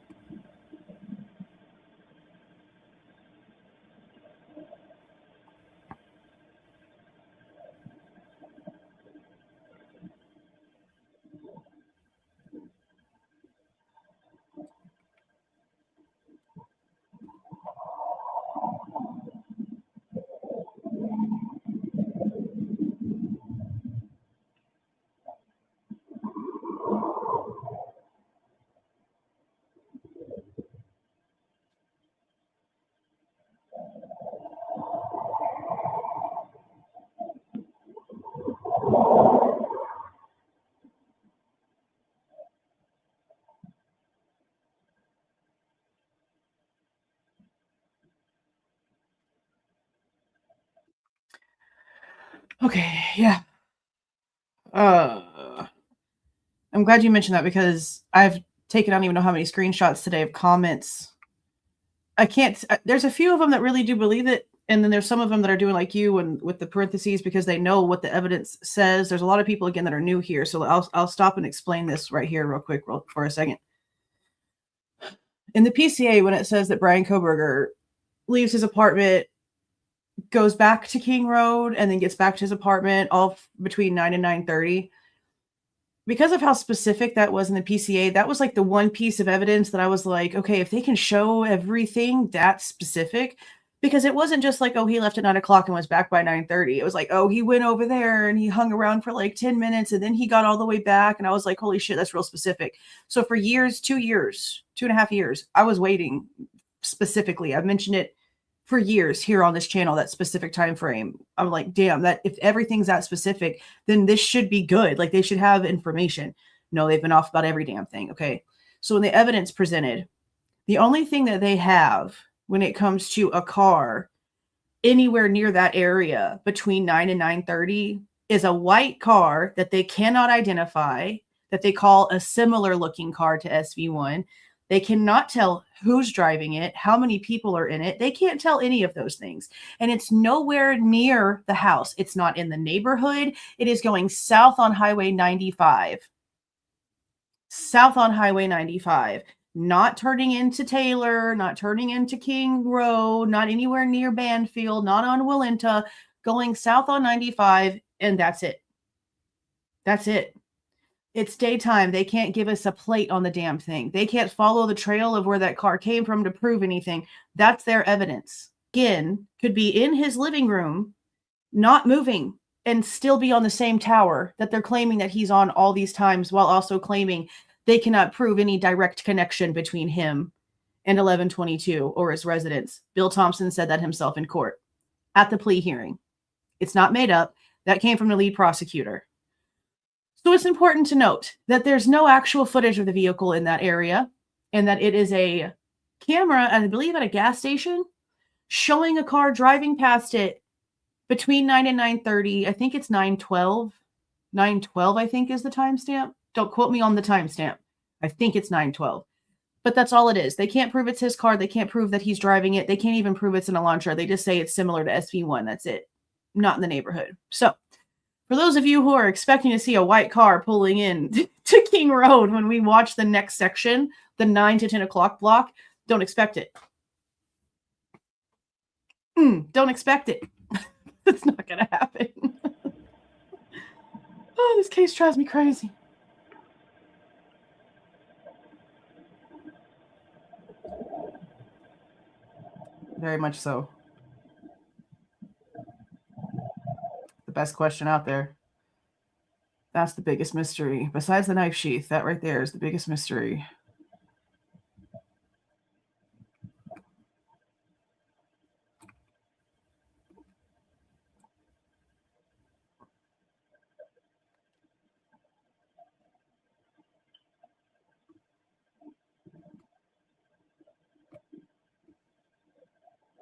Okay, yeah. I'm glad you mentioned that because I've taken, I don't even know how many screenshots today of comments. I can't, there's a few of them that really do believe it. And then there's some of them that are doing like you and with the parentheses because they know what the evidence says. There's a lot of people, again, that are new here. So I'll stop and explain this right here real quick for a second. In the PCA, when it says that Bryan Kohberger leaves his apartment, goes back to King Road, and then gets back to his apartment all between 9 and 9:30, because of how specific that was in the PCA, that was like the one piece of evidence that I was like, okay, if they can show everything that specific, Because it wasn't just like, oh, he left at 9 o'clock and was back by 9:30. It was like, oh, he went over there and he hung around for like 10 minutes and then he got all the way back. And I was like, holy shit, that's real specific. So for years, 2.5 years, I was waiting specifically. I've mentioned it for years here on this channel, that specific time frame. I'm like, damn, that if everything's that specific, then this should be good. Like they should have information. No, they've been off about every damn thing. Okay. So when the evidence presented, the only thing that they have when it comes to a car anywhere near that area between 9 and 9:30 is a white car that they cannot identify, that they call a similar looking car to SV1. They cannot tell who's driving it, how many people are in it. They can't tell any of those things. And it's nowhere near the house. It's not in the neighborhood. It is going south on Highway 95. South on Highway 95. Not turning into Taylor, not turning into King Road, not anywhere near Banfield, not on Willenta, going south on 95, and that's it. That's it. It's daytime. They can't give us a plate on the damn thing. They can't follow the trail of where that car came from to prove anything. That's their evidence. Again, could be in his living room, not moving, and still be on the same tower that they're claiming that he's on all these times, while also claiming they cannot prove any direct connection between him and 1122 or his residence. Bill Thompson said that himself in court at the plea hearing. It's not made up. That came from the lead prosecutor. So it's important to note that there's no actual footage of the vehicle in that area, and that it is a camera, I believe at a gas station, showing a car driving past it between 9 and 9:30. I think it's 9:12. 9:12, I think, is the timestamp. Don't quote me on the timestamp. I think it's 9:12. But that's all it is. They can't prove it's his car. They can't prove that he's driving it. They can't even prove it's an Elantra. They just say it's similar to SV1. That's it. Not in the neighborhood. So for those of you who are expecting to see a white car pulling in to King Road when we watch the next section, the 9 to 10 o'clock block, don't expect it. Don't expect it. It's not going to happen. Oh, this case drives me crazy. Very much so. The best question out there. That's the biggest mystery. Besides the knife sheath, that right there is the biggest mystery.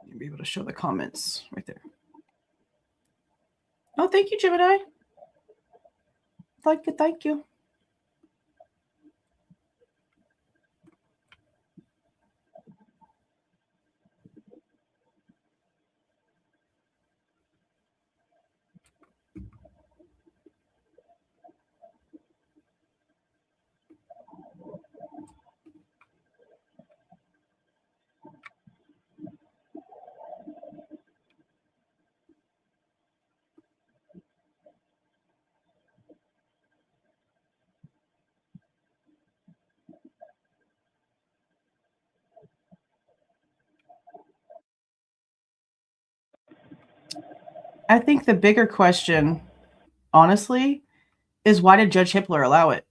You'll be able to show the comments right there. Oh, thank you, Gemini. Thank you, thank you. I think the bigger question, honestly, is why did Judge Hippler allow it?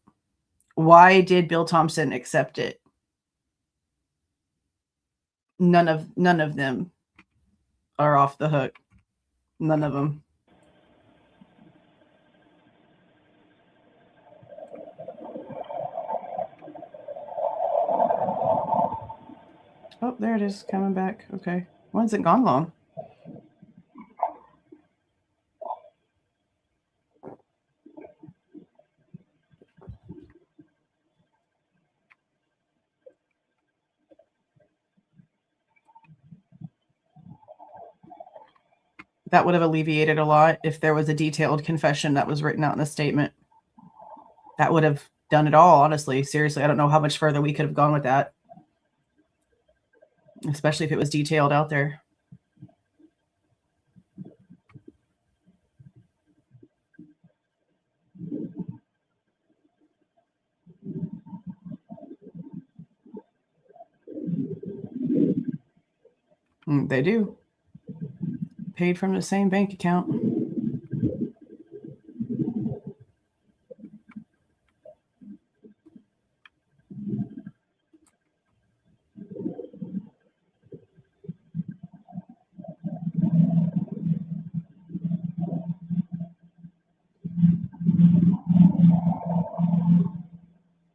Why did Bill Thompson accept it? None of them are off the hook. None of them. Oh, there it is, coming back. Okay. Why has it gone long? That would have alleviated a lot if there was a detailed confession that was written out in a statement. That would have done it all, honestly. Seriously, I don't know how much further we could have gone with that. Especially if it was detailed out there. They do. Paid from the same bank account.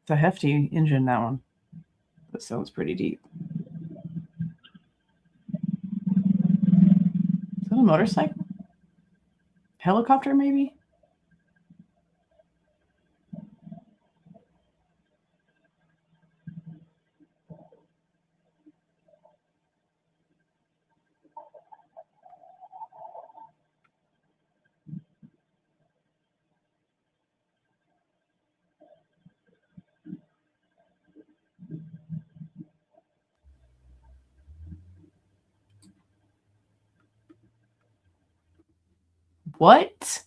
It's a hefty engine, that one. That sounds pretty deep. Is that a motorcycle? Helicopter, maybe? What?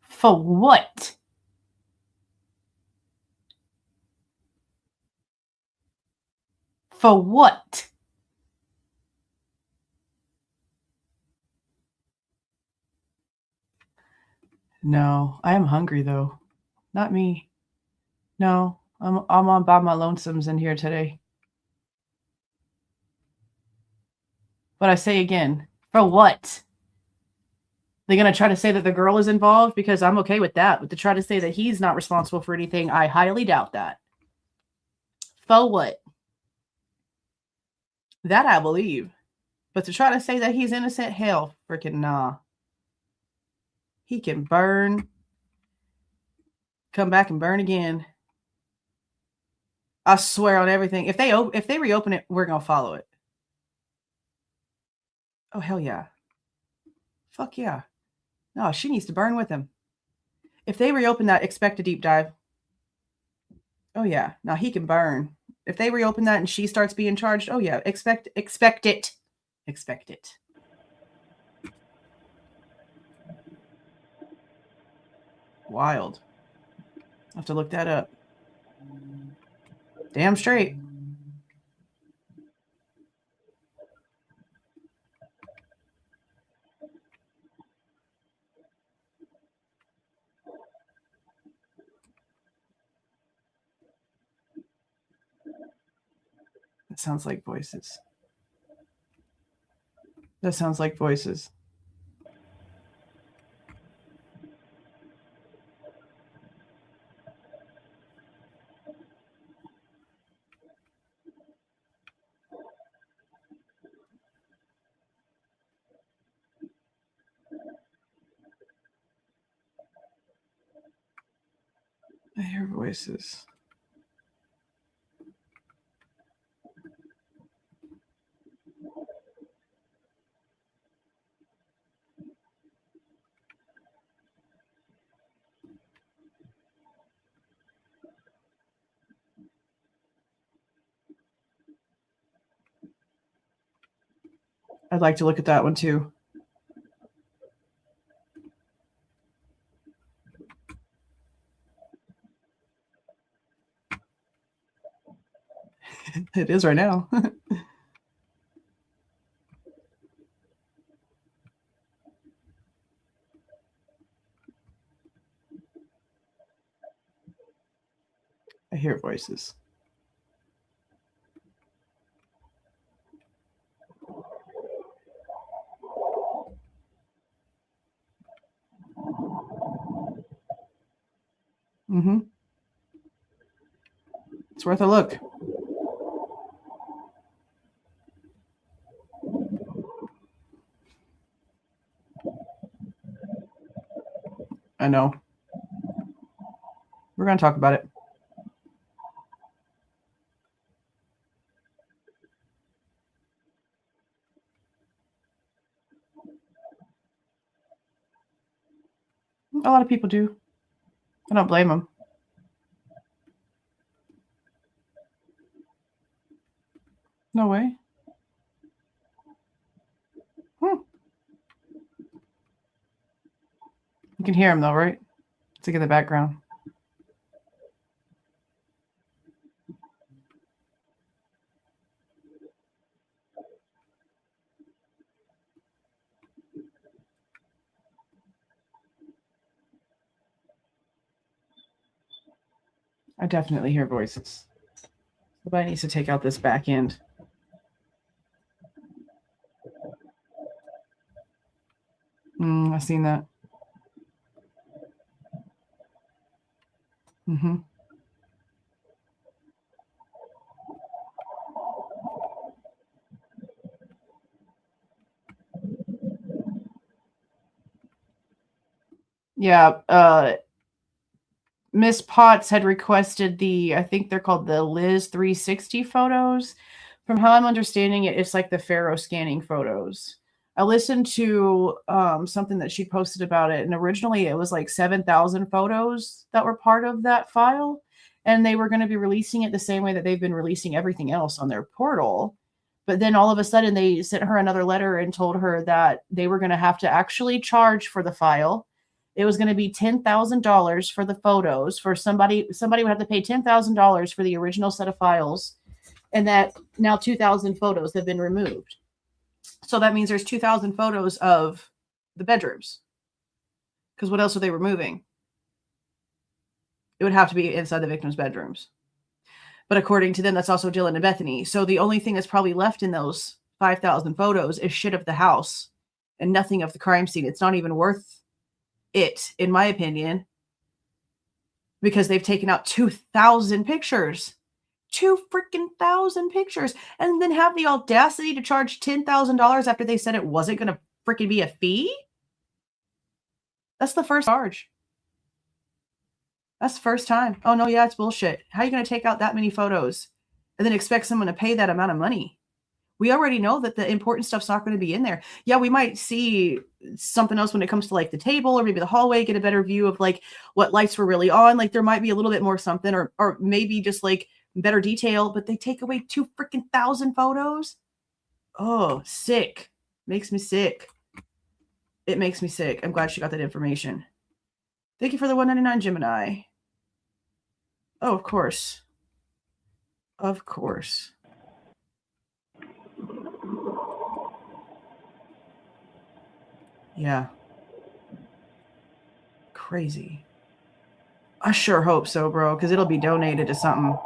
For what? For what? No, I am hungry though. Not me. No, I'm on by my lonesomes in here today. But I say again, for what? They're going to try to say that the girl is involved because I'm okay with that. But to try to say that he's not responsible for anything, I highly doubt that. For what? That I believe. But to try to say that he's innocent, hell, freaking nah. He can burn, come back and burn again. I swear on everything. If they reopen it, we're going to follow it. Oh, hell yeah. Fuck yeah. No, she needs to burn with him. If they reopen that, expect a deep dive. Oh yeah. Now he can burn. If they reopen that and she starts being charged, oh yeah, expect it. Expect it. Wild. I'll have to look that up. Damn straight. That sounds like voices. That sounds like voices. I hear voices. I'd like to look at that one too. It is right now. I hear voices. Mm-hmm. It's worth a look. I know. We're going to talk about it. A lot of people do. I don't blame them. No way. You can hear him though, right? It's like in the background. I definitely hear voices. Somebody needs to take out this back end. I've seen that. Mm-hmm. Yeah, Miss Potts had requested I think they're called the Liz 360 photos. From how I'm understanding it, it's like the Pharaoh scanning photos. I listened to something that she posted about it, and originally it was like 7,000 photos that were part of that file, and they were going to be releasing it the same way that they've been releasing everything else on their portal. But then all of a sudden they sent her another letter and told her that they were going to have to actually charge for the file. It was going to be $10,000 for the photos. For somebody would have to pay $10,000 for the original set of files, and that now 2,000 photos have been removed. So that means there's 2,000 photos of the bedrooms. Because what else are they removing? It would have to be inside the victim's bedrooms. But according to them, that's also Dylan and Bethany. So the only thing that's probably left in those 5,000 photos is shit of the house and nothing of the crime scene. It's not even worth it, in my opinion, because they've taken out 2,000 pictures. 2,000 pictures, and then have the audacity to charge $10,000 after they said it wasn't going to freaking be a fee. That's the first charge. That's the first time. Oh no, yeah, it's bullshit. How are you going to take out that many photos and then expect someone to pay that amount of money? We already know that the important stuff's not going to be in there. Yeah, we might see something else when it comes to like the table or maybe the hallway, get a better view of like what lights were really on. Like there might be a little bit more something, or maybe just like better detail, but they take away 2,000 photos. Oh, sick. Makes me sick. It makes me sick. I'm glad she got that information. Thank you for the $1.99, Gemini. Oh, of course. Of course. Yeah. Crazy. I sure hope so, bro, because it'll be donated to something.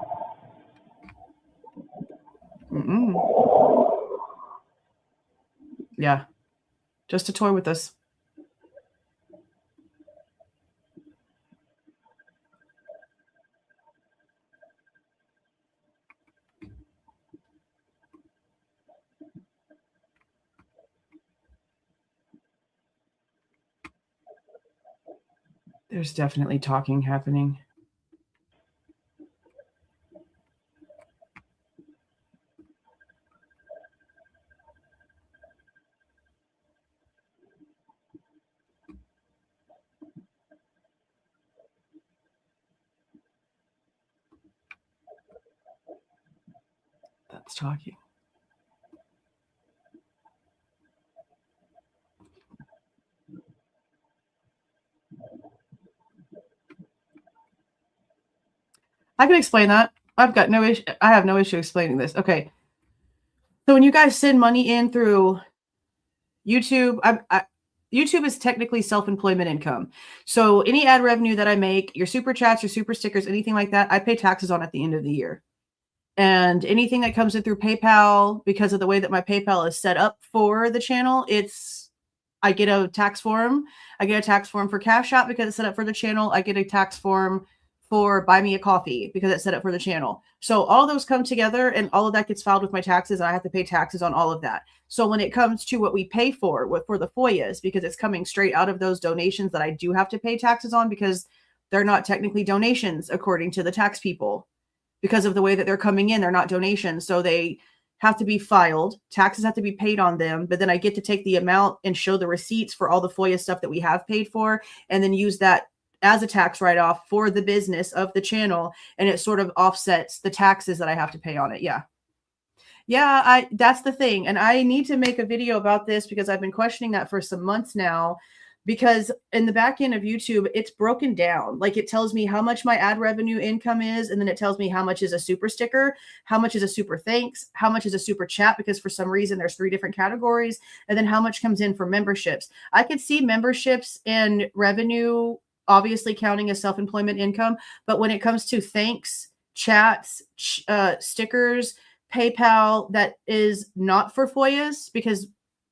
Yeah. Just to toy with us. There's definitely talking happening. That's talking. I can explain that. I've got no issue. I have no issue explaining this. Okay. So when you guys send money in through YouTube, YouTube is technically self-employment income. So any ad revenue that I make, your super chats, your super stickers, anything like that, I pay taxes on at the end of the year. And anything that comes in through PayPal, because of the way that my PayPal is set up for the channel, I get a tax form. I get a tax form for Cash App because it's set up for the channel. I get a tax form for Buy Me a Coffee because it's set up for the channel. So all those come together and all of that gets filed with my taxes. And I have to pay taxes on all of that. So when it comes to what we pay for the FOIAs, because it's coming straight out of those donations that I do have to pay taxes on because they're not technically donations according to the tax people. Because of the way that they're coming in, they're not donations. So they have to be filed. Taxes have to be paid on them. But then I get to take the amount and show the receipts for all the FOIA stuff that we have paid for and then use that as a tax write-off for the business of the channel. And it sort of offsets the taxes that I have to pay on it. Yeah. Yeah, that's the thing. And I need to make a video about this because I've been questioning that for some months now. Because in the back end of YouTube, it's broken down. Like it tells me how much my ad revenue income is. And then it tells me how much is a super sticker, how much is a super thanks, how much is a super chat, because for some reason there's 3 different categories. And then how much comes in for memberships. I could see memberships and revenue obviously counting as self-employment income. But when it comes to thanks, chats, stickers, PayPal, that is not for FOIAs, because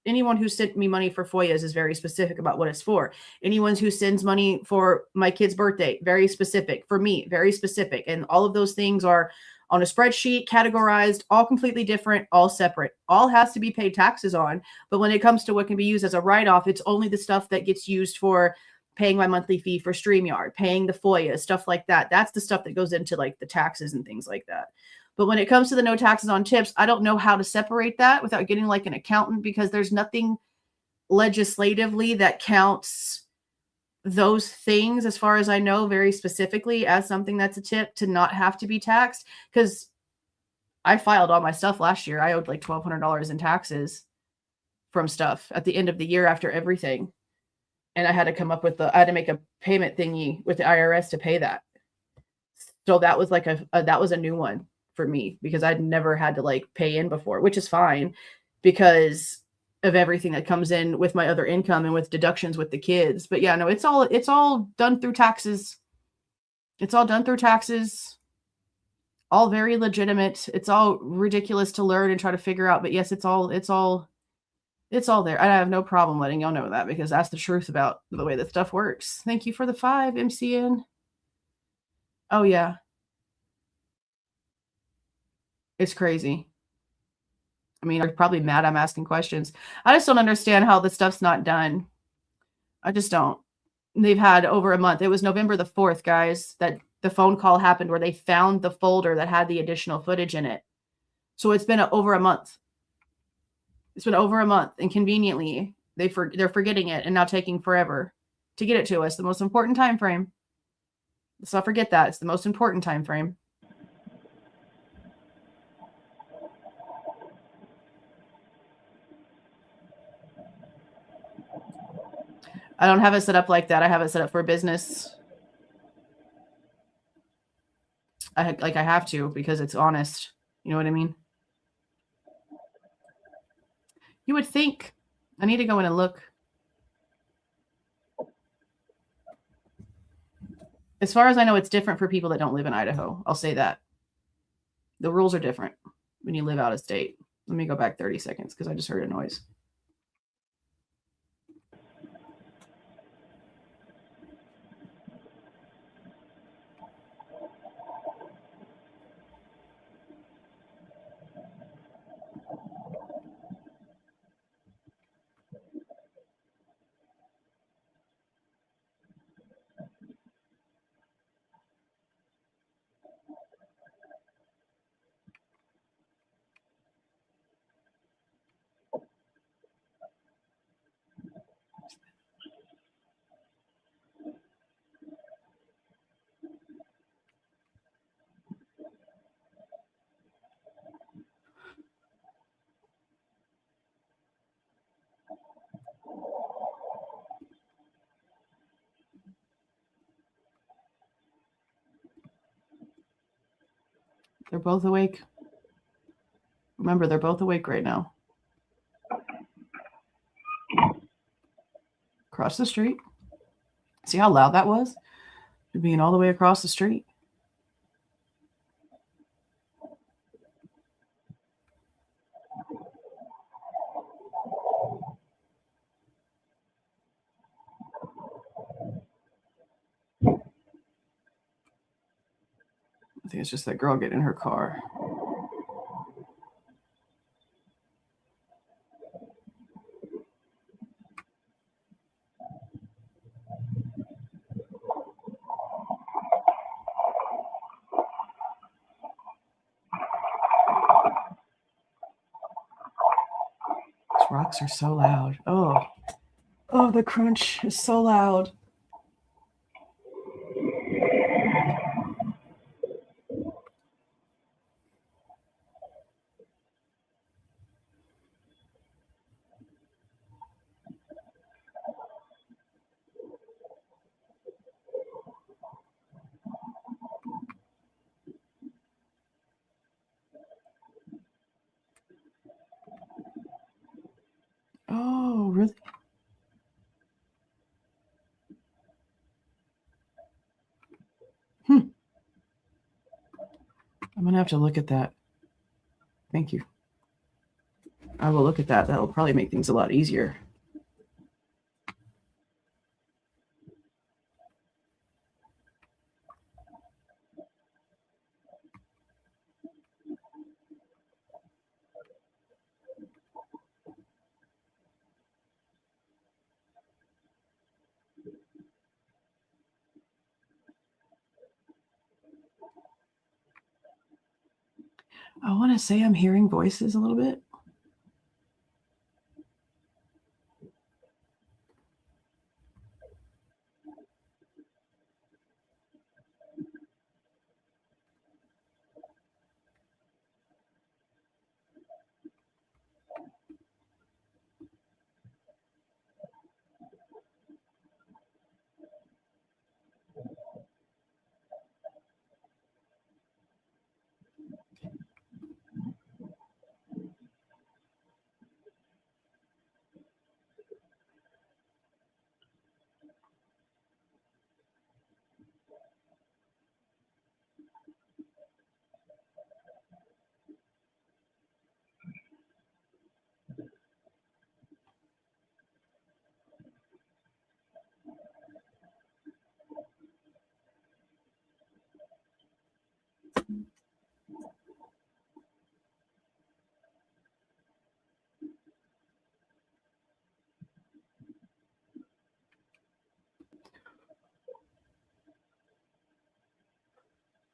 anyone who sent me money for FOIAs is very specific about what it's for. Anyone who sends money for my kid's birthday, very specific. For me, very specific. And all of those things are on a spreadsheet, categorized, all completely different, all separate. All has to be paid taxes on. But when it comes to what can be used as a write-off, it's only the stuff that gets used for paying my monthly fee for StreamYard, paying the FOIA, stuff like that. That's the stuff that goes into like the taxes and things like that. But when it comes to the no taxes on tips, I don't know how to separate that without getting like an accountant, because there's nothing legislatively that counts those things, as far as I know, very specifically as something that's a tip to not have to be taxed. Because I filed all my stuff last year. I owed like $1,200 in taxes from stuff at the end of the year after everything. And I had to come up with I had to make a payment thingy with the IRS to pay that. So that was like that was a new one for me, because I'd never had to like pay in before, which is fine because of everything that comes in with my other income and with deductions with the kids. But yeah, no, it's all done through taxes. It's all done through taxes. All very legitimate. It's all ridiculous to learn and try to figure out. But yes, it's all there. And I have no problem letting y'all know that, because that's the truth about the way that stuff works. Thank you for the 5, MCN. Oh yeah. It's crazy. I mean, you're probably mad I'm asking questions. I just don't understand how the stuff's not done. I just don't. They've had over a month. It was November the 4th, guys, that the phone call happened where they found the folder that had the additional footage in it. So it's been over a month. It's been over a month, and conveniently they're forgetting it and now taking forever to get it to us. The most important time frame. Let's not forget that. It's the most important time frame. I don't have it set up like that. I have it set up for business. I have to, because it's honest. You know what I mean? You would think. I need to go in and look. As far as I know, it's different for people that don't live in Idaho. I'll say that. The rules are different when you live out of state. Let me go back 30 seconds because I just heard a noise. They're both awake. Remember, they're both awake right now. Across the street. See how loud that was? Being all the way across the street. I think it's just that girl getting in her car. These rocks are so loud. Oh, the crunch is so loud. Oh, really? I'm gonna have to look at that. Thank you. I will look at that. That'll probably make things a lot easier. I want to say I'm hearing voices a little bit.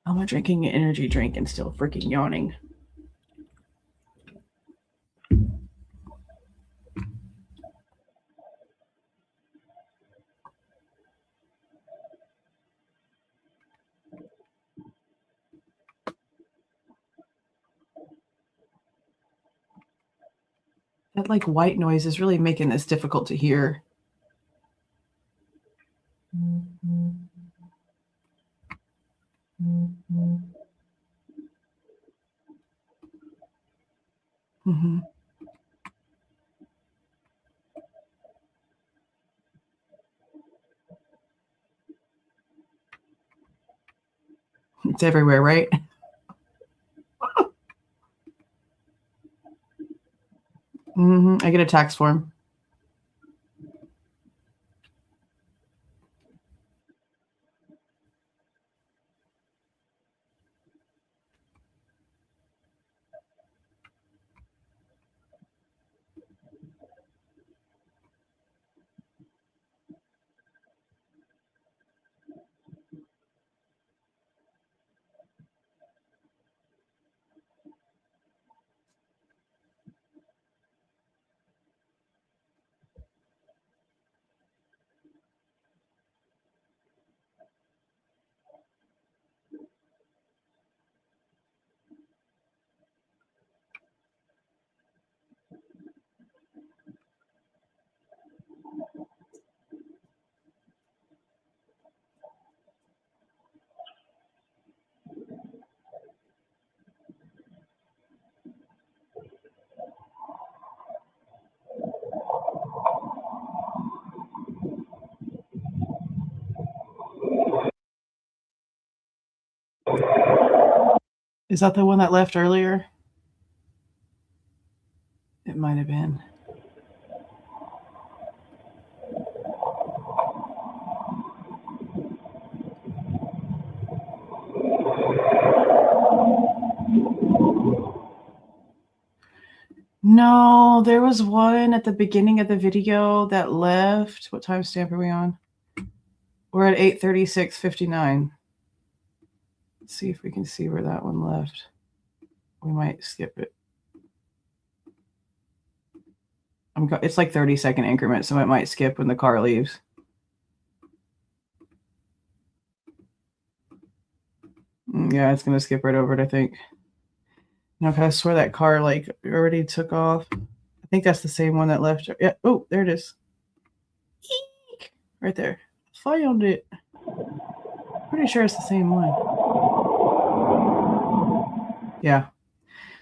I'm drinking an energy drink and still freaking yawning. That like white noise is really making this difficult to hear. Mm-hmm. It's everywhere, right? Mm-hmm. I get a tax form. Is that the one that left earlier? It might have been. No, there was one at the beginning of the video that left. What timestamp are we on? We're at 8:36:59. Let's see if we can see where that one left. We might skip it. It's like 30-second increments, so it might skip when the car leaves. Yeah, it's gonna skip right over it, I think. No, I swear that car like already took off. I think that's the same one that left. Yeah. Oh, there it is. Eek! Right there. Found it. Pretty sure it's the same one. Yeah.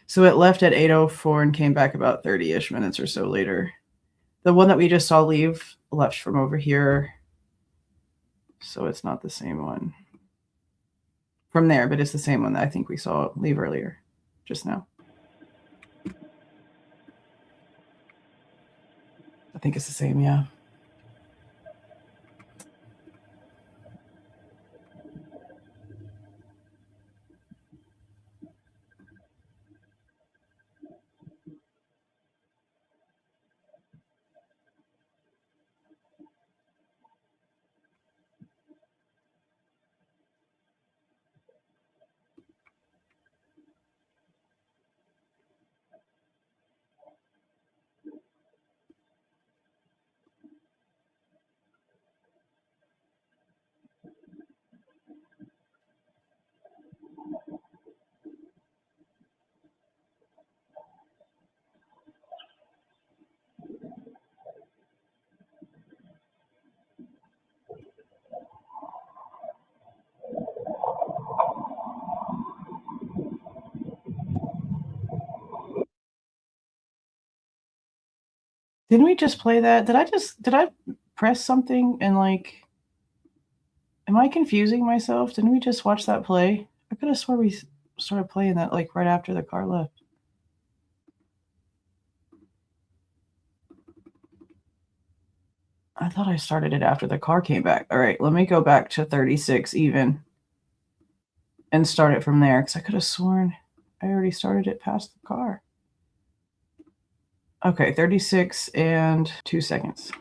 So it left at 8:04 and came back about 30-ish minutes or so later. The one that we just saw leave left from over here. So it's not the same one. from there, but it's the same one that I think we saw leave earlier, just now. I think it's the same, yeah. Didn't we just play that? Did I press something and like, am I confusing myself? Didn't we just watch that play? I could have swore we started playing that like right after the car left. I thought I started it after the car came back. All right, let me go back to 36 even and start it from there because I could have sworn I already started it past the car. Okay, 36 and 2 seconds.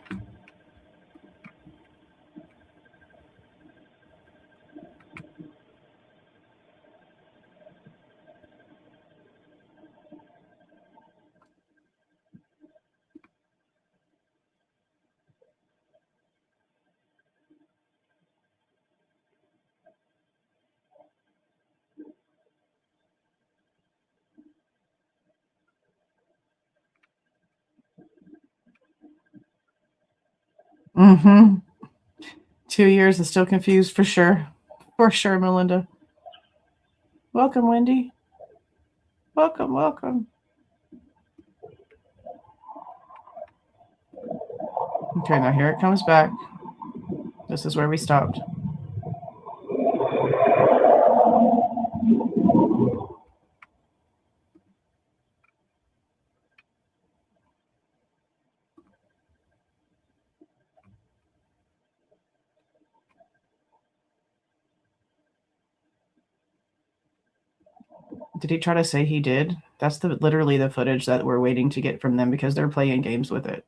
Mm-hmm. 2 years and still confused for sure. For sure, Melinda. Welcome, Wendy. Welcome, welcome. Okay, now here it comes back. This is where we stopped. Did he try to say he did? That's literally the footage that we're waiting to get from them because they're playing games with it.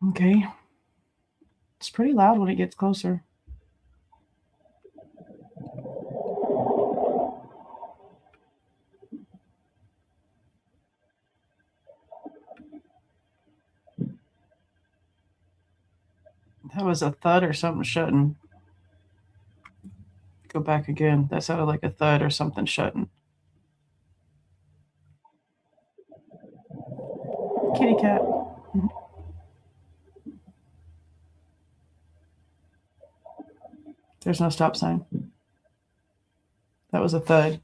Okay. It's pretty loud when it gets closer. That was a thud or something shutting. Go back again. That sounded like a thud or something shutting. Kitty cat. There's no stop sign. That was a thud.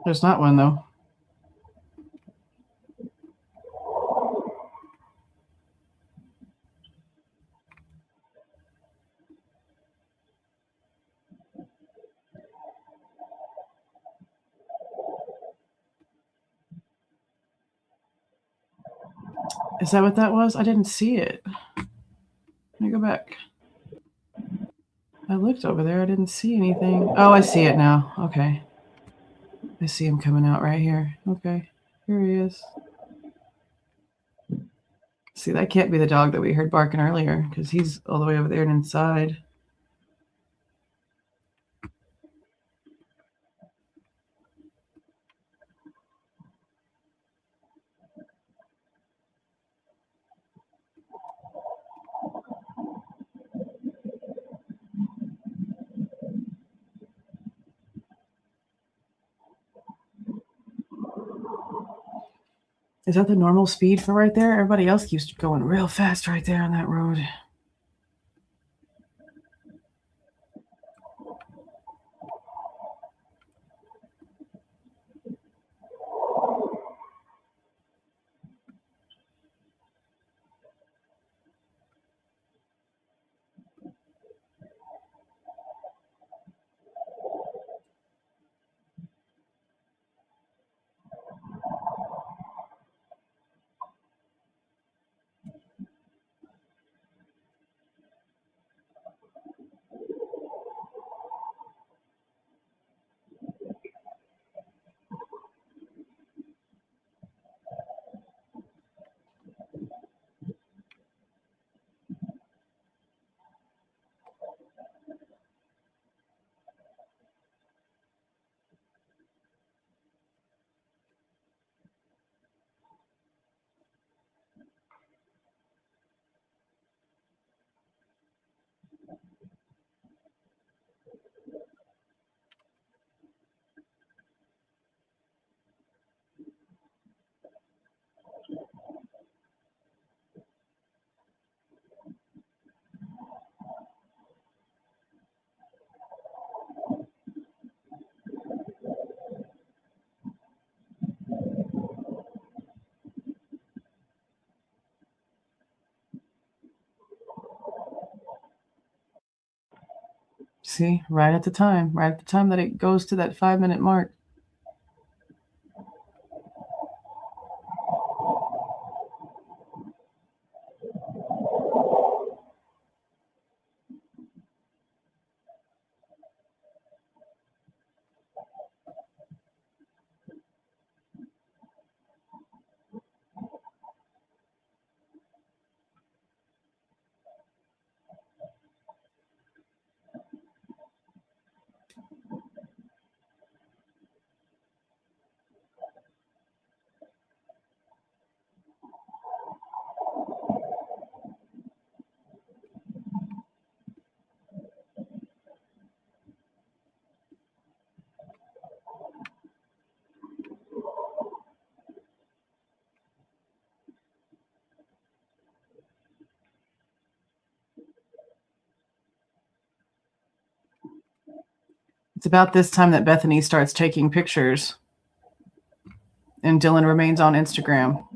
There's not one though. Is that what that was? I didn't see it. Let me go back. I looked over there. I didn't see anything. Oh, I see it now. Okay. I see him coming out right here. Okay, here he is. See, that can't be the dog that we heard barking earlier because he's all the way over there and inside. Is that the normal speed for right there? Everybody else keeps going real fast right there on that road. See, right at the time that it goes to that 5-minute mark. It's about this time that Bethany starts taking pictures and Dylan remains on Instagram.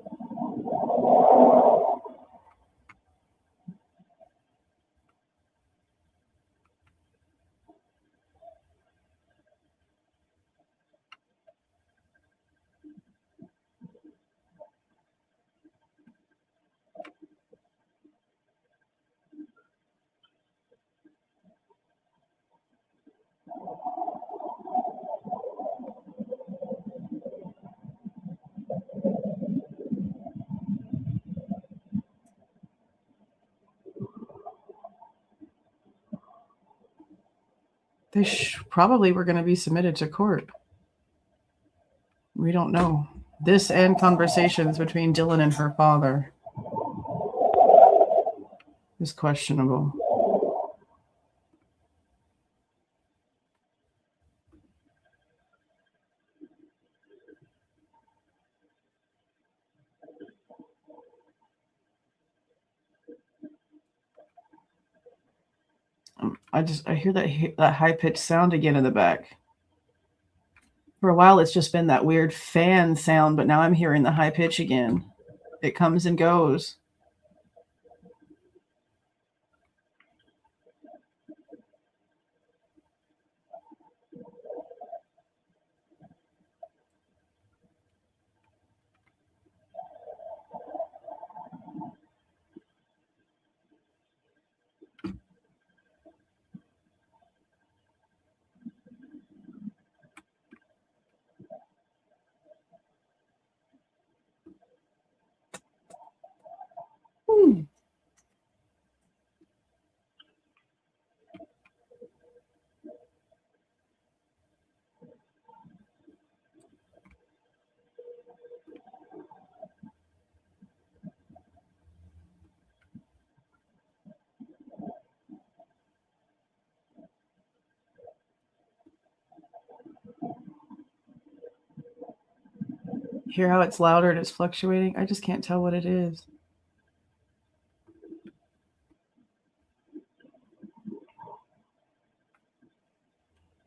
They probably were going to be submitted to court. We don't know. This and conversations between Dylan and her father is questionable. I hear that high-pitched sound again in the back. For a while, it's just been that weird fan sound, but now I'm hearing the high pitch again. It comes and goes. Hear how it's louder and it's fluctuating? I just can't tell what it is.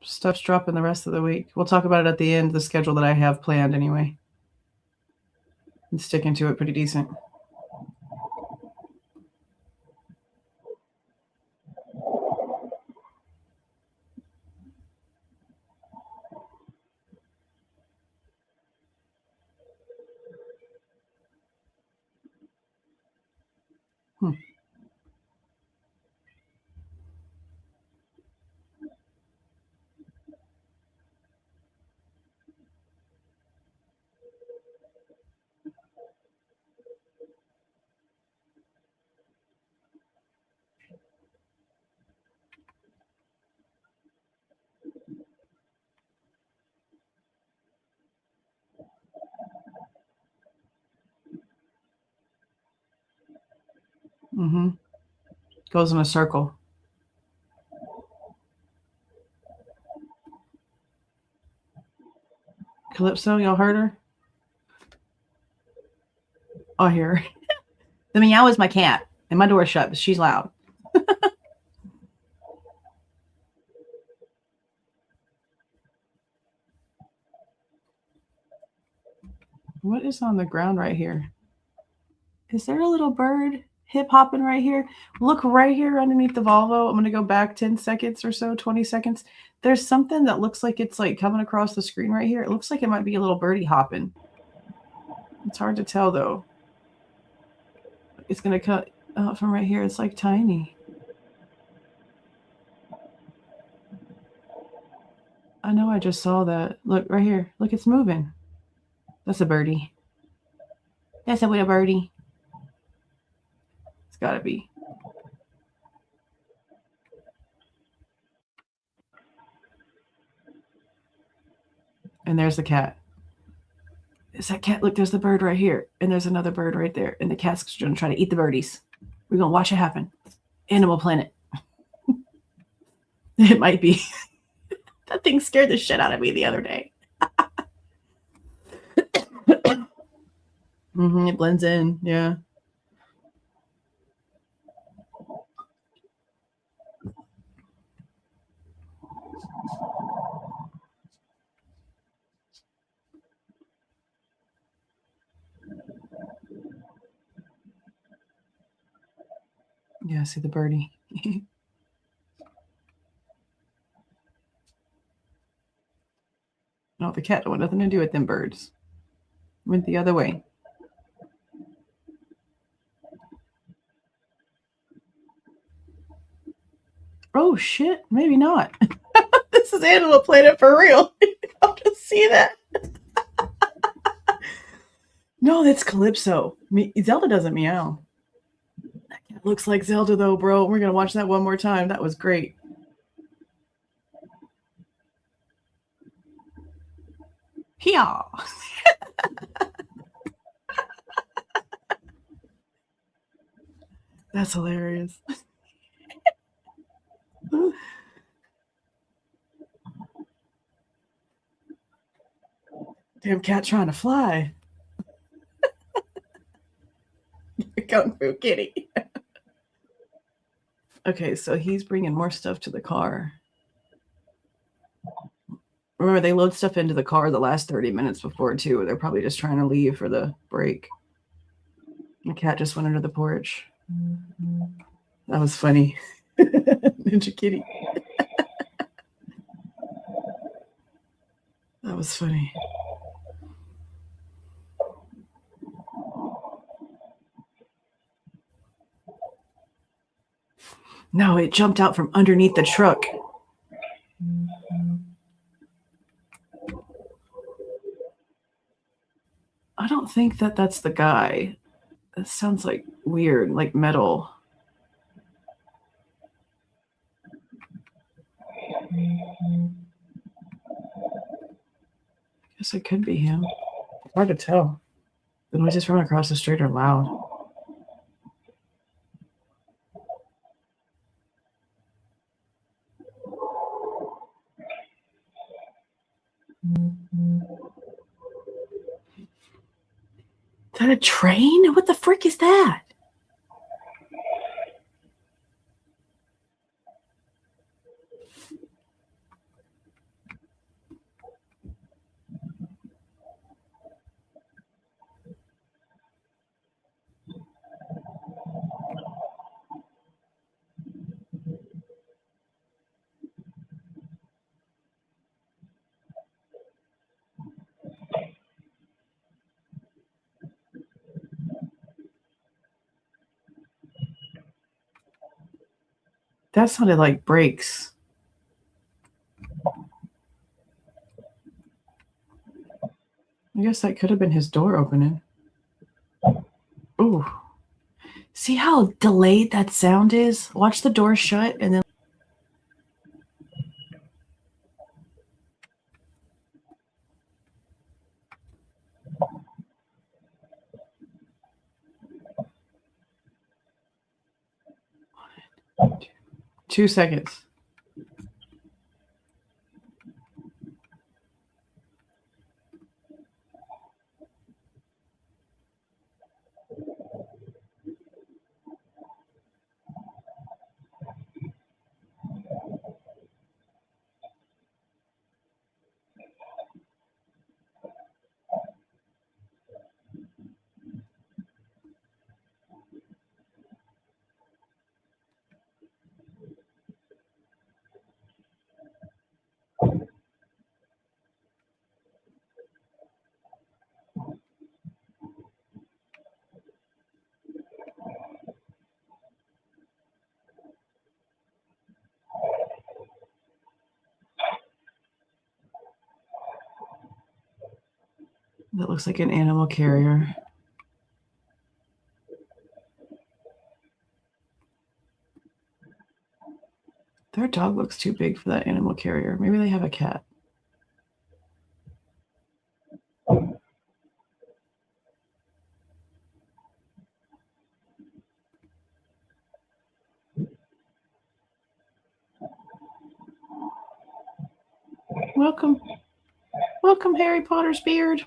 Stuff's dropping the rest of the week. We'll talk about it at the end, the schedule that I have planned anyway. I'm sticking to it pretty decent. Mm-hmm. Goes in a circle. Calypso, y'all heard her? Oh, hear her. The meow is my cat, and my door is shut, but she's loud. What is on the ground right here? Is there a little bird hip-hopping right here? Look right here underneath the Volvo. I'm going to go back 10 seconds or so, 20 seconds. There's something that looks like it's like coming across the screen right here. It looks like it might be a little birdie hopping. It's hard to tell, though. It's going to cut out from right here. It's like tiny. I know I just saw that. Look, right here. Look, it's moving. That's a birdie. That's a little birdie. It's got to be. And there's the cat. Is that cat? Look, there's the bird right here. And there's another bird right there. And the cat's going to try to eat the birdies. We're going to watch it happen. Animal Planet. It might be. That thing scared the shit out of me the other day. It blends in. Yeah. Yeah, see the birdie. No, the cat don't want nothing to do with them birds. Went the other way. Oh, shit. Maybe not. This is Animal Planet for real. I'll just see that. No, that's Calypso. Zelda doesn't meow. That cat looks like Zelda, though, bro. We're going to watch that one more time. That was great. Hiya! That's hilarious. Damn cat trying to fly. Kung Fu Kitty. Okay, so he's bringing more stuff to the car. Remember, they load stuff into the car the last 30 minutes before, too. They're probably just trying to leave for the break. The cat just went under the porch. That was funny. Ninja Kitty. That was funny. No, it jumped out from underneath the truck. I don't think that that's the guy. That sounds like weird, like metal. I guess it could be him. Hard to tell. The noises from across the street are loud. that a train? What the frick is that? That sounded like brakes. I guess that could have been his door opening. Ooh. See how delayed that sound is? Watch the door shut and then. Two seconds. That looks like an animal carrier. Their dog looks too big for that animal carrier. Maybe they have a cat. Welcome. Welcome, Harry Potter's beard.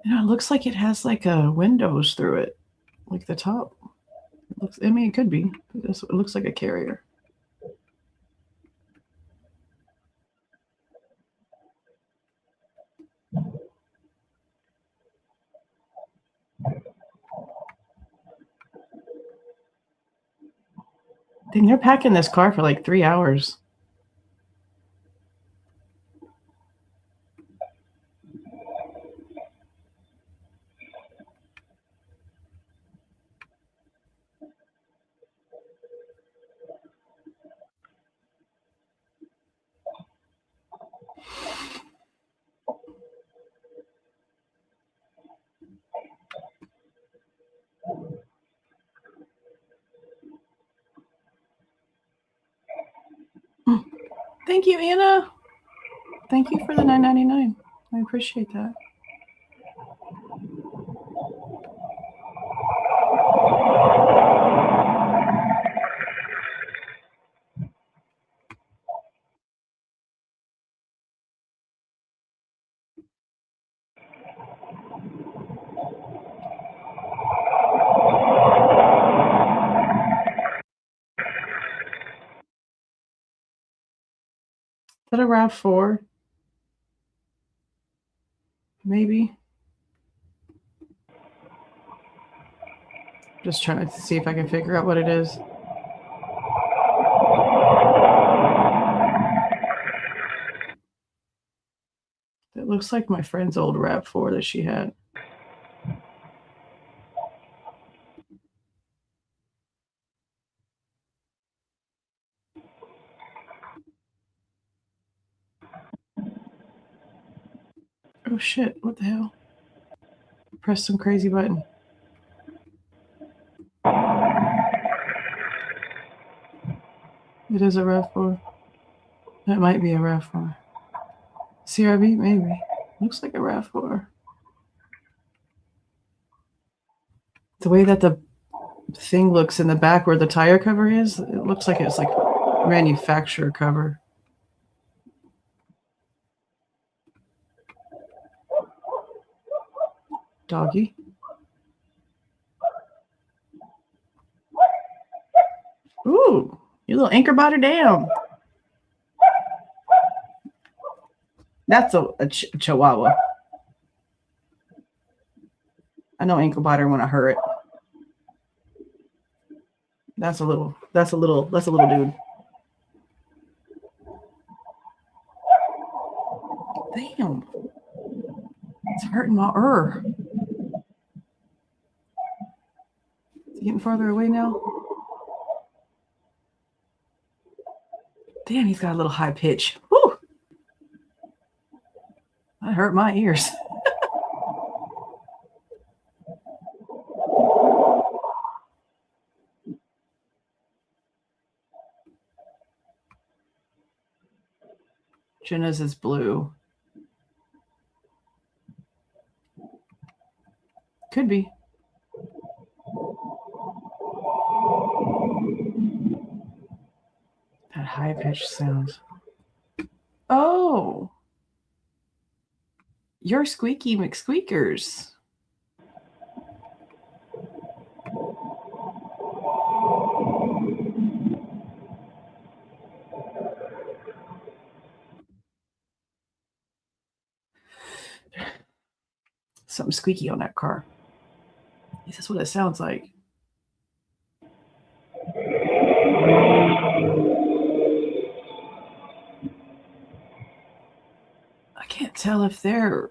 You know, it looks like it has like a windows through it, like the top. It looks, I mean, it could be. It looks like a carrier. Dang, they're packing this car for like 3 hours. Thank you, Anna. Thank you for the $9.99. I appreciate that. Is that a RAV4? Maybe. Just trying to see if I can figure out what it is. It looks like my friend's old RAV4 that she had. Oh shit, what the hell? Press some crazy button. It is a RAV4. That might be a RAV4. CRV, maybe. Looks like a RAV4. The way that the thing looks in the back where the tire cover is, it looks like it's like manufacturer cover. doggy. Ooh, you little anchor biter down. That's a chihuahua. I know ankle biter when I heard it. That's a little dude. Damn. It's hurting my ear. Is he getting farther away now? Damn, he's got a little high pitch. Whew. That hurt my ears. Jenna's is blue. Could be. That high-pitched sounds. Oh. You're Squeaky McSqueakers. Something squeaky on that car. Is this what it sounds like? I can't tell if they're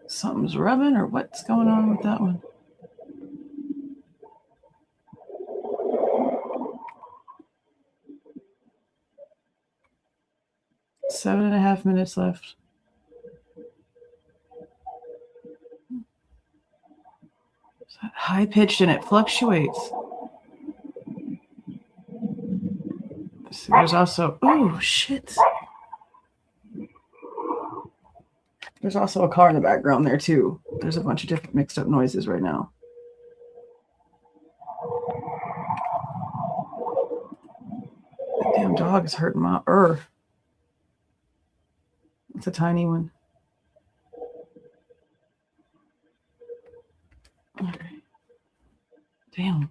something's rubbing or what's going on with that one. Seven and a half minutes left. It's high pitched and it fluctuates. So there's also, oh shit. There's also a car in the background there too. There's a bunch of different mixed up noises right now. That damn dog is hurting my ear. It's a tiny one. Okay. Damn.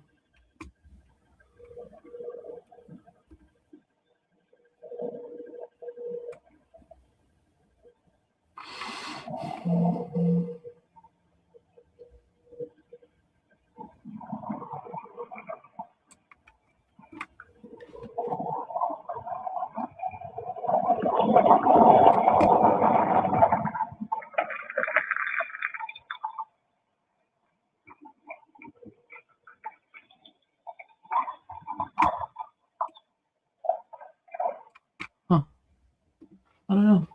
Huh. I don't know.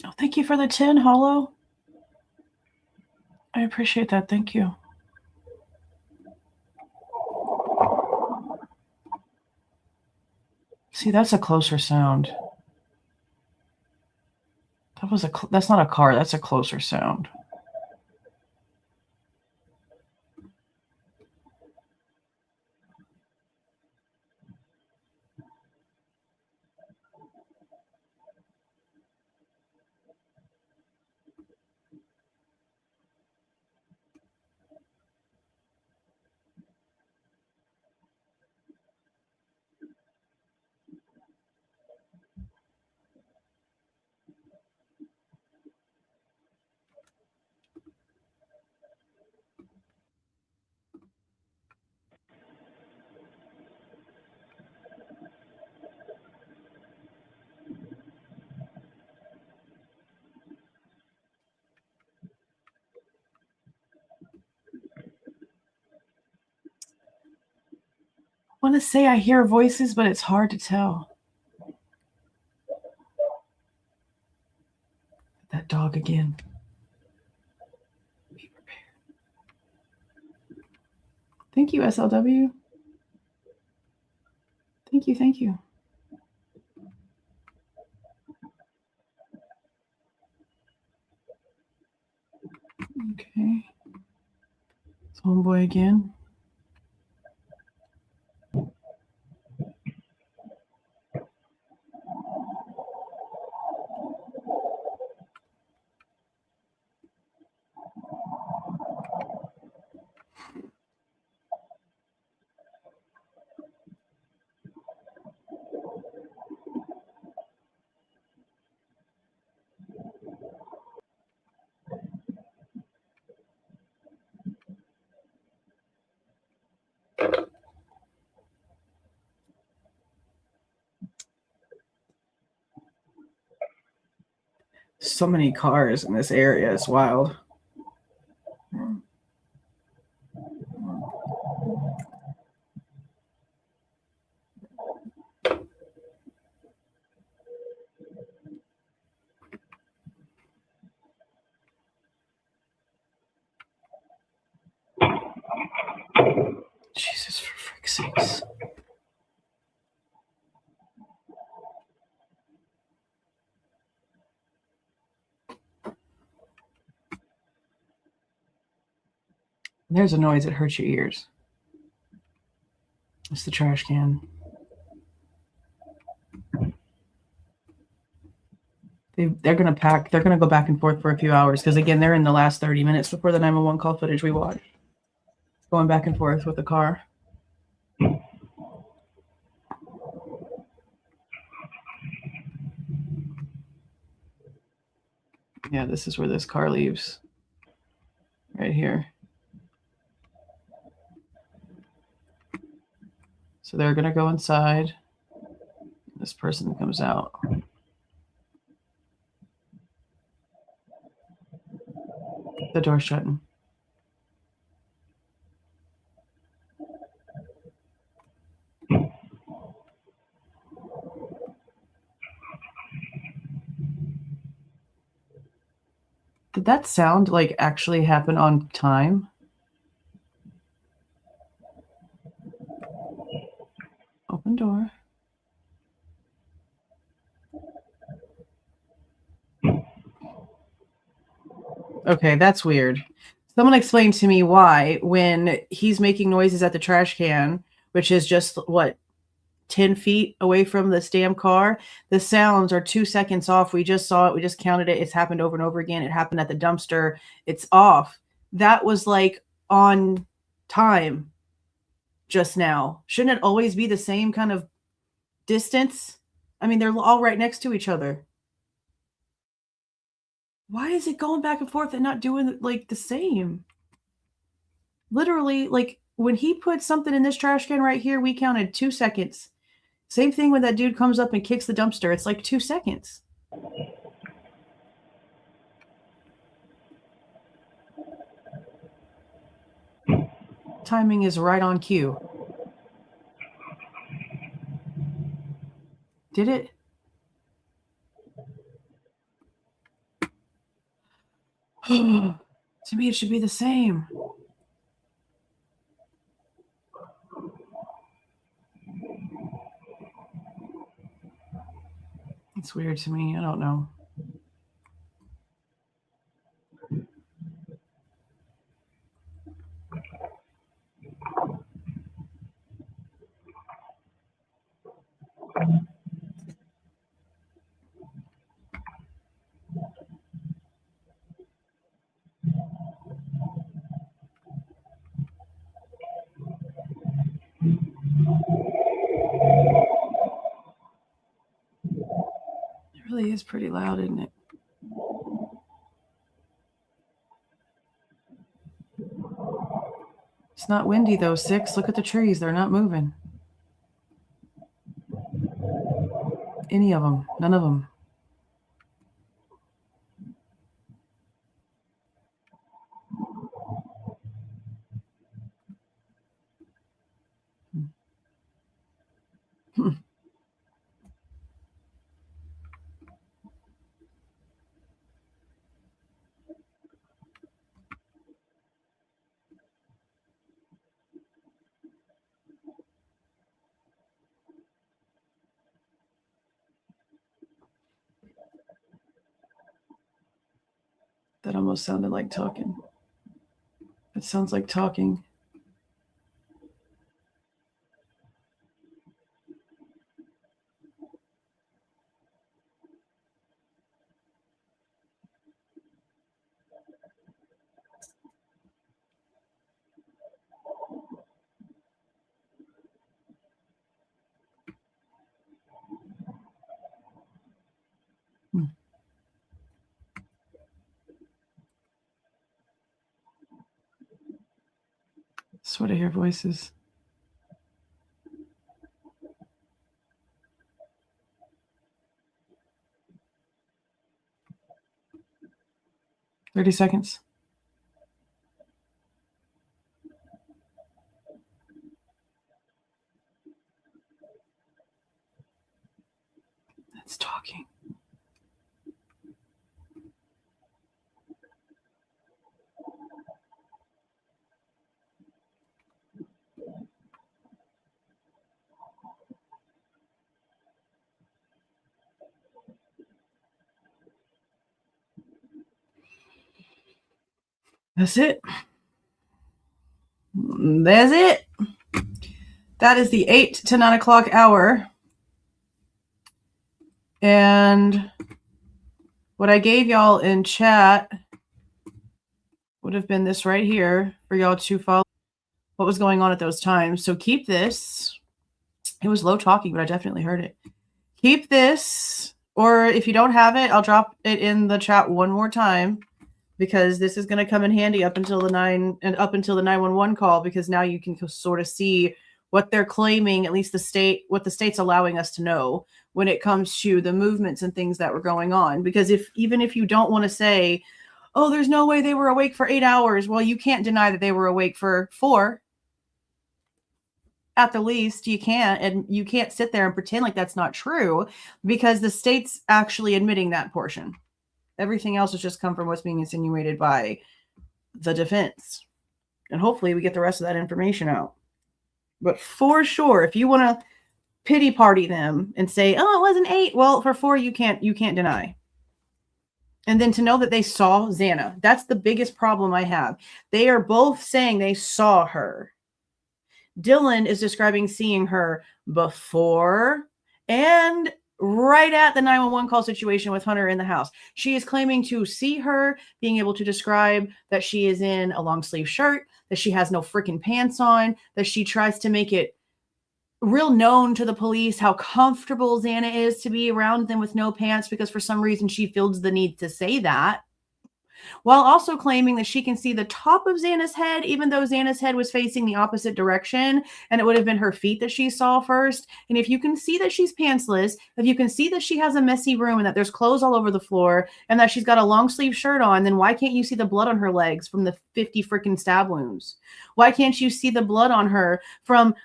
Oh, thank you for the 10, Hollow. I appreciate that. Thank you. See, that's a closer sound. That's not a car. That's a closer sound. I want to say I hear voices, but it's hard to tell. That dog again. Be prepared. Thank you, SLW. Thank you. Thank you. Okay. It's homeboy again. So many cars in this area. It's wild. Jesus, for frick's sakes. There's a noise that hurts your ears. It's the trash can. They're going to pack. They're going to go back and forth for a few hours because, again, they're in the last 30 minutes before the 911 call footage we watched. Going back and forth with the car. Yeah, this is where this car leaves. Right here. So they're going to go inside. This person comes out. The door's shutting. Did that sound like actually happen on time? Open door. Okay, that's weird. Someone explained to me why when he's making noises at the trash can, which is just, what, 10 feet away from this damn car, the sounds are 2 seconds off. We just saw it. We just counted it. It's happened over and over again. It happened at the dumpster. It's off. That was like on time just now. Shouldn't it always be the same kind of distance? I mean, they're all right next to each other. Why is it going back and forth and not doing like the same? Literally, like when he put something in this trash can right here, we counted 2 seconds. Same thing when that dude comes up and kicks the dumpster. It's like 2 seconds. Timing is right on cue. Did it? To me, it should be the same. It's weird to me. I don't know. It really is pretty loud, isn't it? It's not windy though, 6. Look at the trees. They're not moving. Any of them. None of them. That almost sounded like talking. It sounds like talking. That's what I hear voices. $30 seconds. That's talking. That's it. That's it. That is the 8 to 9 o'clock hour. And what I gave y'all in chat would have been this right here for y'all to follow what was going on at those times. So keep this. It was low talking, but I definitely heard it. Keep this, or if you don't have it, I'll drop it in the chat one more time, because this is going to come in handy up until the 911 call, because now you can sort of see what they're claiming, at least what the state's allowing us to know when it comes to the movements and things that were going on. Because even if you don't want to say, oh, there's no way they were awake for 8 hours, well, you can't deny that they were awake for 4. At the least, you can't, and you can't sit there and pretend like that's not true, because the state's actually admitting that portion. Everything else has just come from what's being insinuated by the defense. And hopefully we get the rest of that information out. But for sure, if you want to pity party them and say, oh, it wasn't 8, well, for 4, you can't deny. And then to know that they saw Xana, that's the biggest problem I have. They are both saying they saw her. Dylan is describing seeing her before and right at the 911 call situation with Hunter in the house. She is claiming to see her, being able to describe that she is in a long sleeve shirt, that she has no freaking pants on, that she tries to make it real known to the police how comfortable Xana is to be around them with no pants, because for some reason she feels the need to say that, while also claiming that she can see the top of Xana's head, even though Xana's head was facing the opposite direction, and it would have been her feet that she saw first. And if you can see that she's pantsless, if you can see that she has a messy room and that there's clothes all over the floor and that she's got a long sleeve shirt on, then why can't you see the blood on her legs from the 50 freaking stab wounds? Why can't you see the blood on her from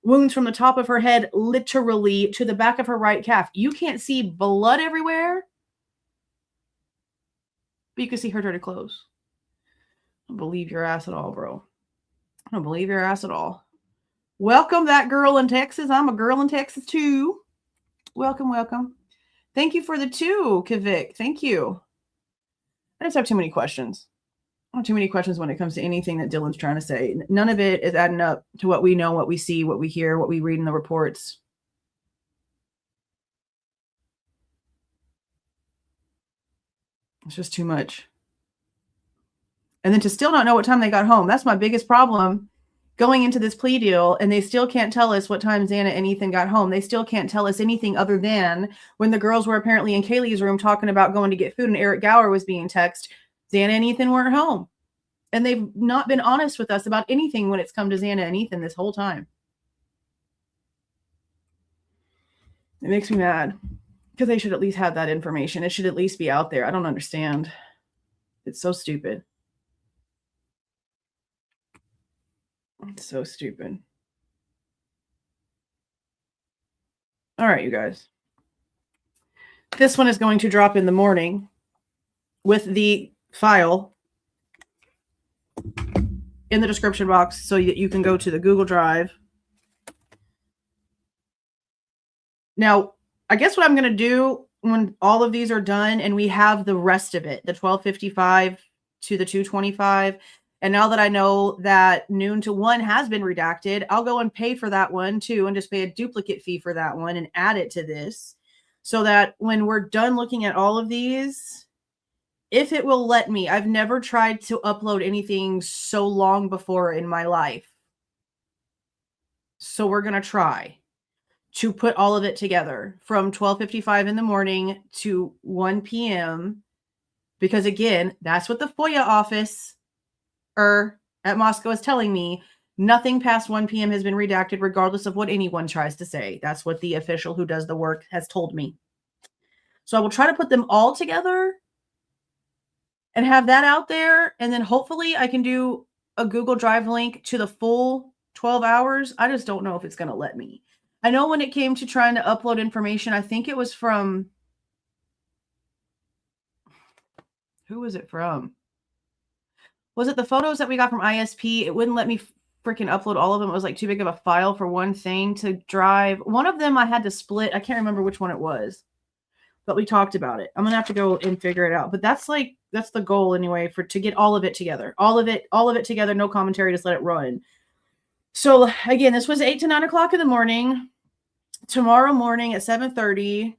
wounds from the top of her head literally to the back of her right calf? You can't see blood everywhere, but you can see her dirty clothes. I don't believe your ass at all, bro. I don't believe your ass at all. Welcome, that girl in Texas. I'm a girl in Texas too. Welcome, welcome. Thank you for the 2, Kavik. Thank you. I just have too many questions. I have too many questions when it comes to anything that Dylan's trying to say. None of it is adding up to what we know, what we see, what we hear, what we read in the reports. It's just too much. And then to still not know what time they got home. That's my biggest problem going into this plea deal. And they still can't tell us what time Xana and Ethan got home. They still can't tell us anything other than when the girls were apparently in Kaylee's room talking about going to get food and Eric Gower was being texted, Xana and Ethan weren't home. And they've not been honest with us about anything when it's come to Xana and Ethan this whole time. It makes me mad, because they should at least have that information. It should at least be out there. I don't understand. It's so stupid. It's so stupid. All right, you guys. This one is going to drop in the morning with the file in the description box so that you can go to the Google Drive. Now, I guess what I'm going to do when all of these are done and we have the rest of it, the 1255 to the 225. And now that I know that noon to 1 has been redacted, I'll go and pay for that one too and just pay a duplicate fee for that one and add it to this so that when we're done looking at all of these, if it will let me, I've never tried to upload anything so long before in my life. So we're going to try to put all of it together from 12:55 in the morning to 1 p.m. Because again, that's what the FOIA office at Moscow is telling me. Nothing past 1 p.m. has been redacted, regardless of what anyone tries to say. That's what the official who does the work has told me. So I will try to put them all together and have that out there. And then hopefully I can do a Google Drive link to the full 12 hours. I just don't know if it's going to let me. I know when it came to trying to upload information, I think it was from, who was it from? Was it the photos that we got from ISP? It wouldn't let me freaking upload all of them. It was like too big of a file for one thing to drive. One of them I had to split. I can't remember which one it was, but we talked about it. I'm going to have to go and figure it out. But that's the goal anyway, to get all of it together. All of it together. No commentary, just let it run. So again, this was 8 to 9 o'clock in the morning. Tomorrow morning at 7:30,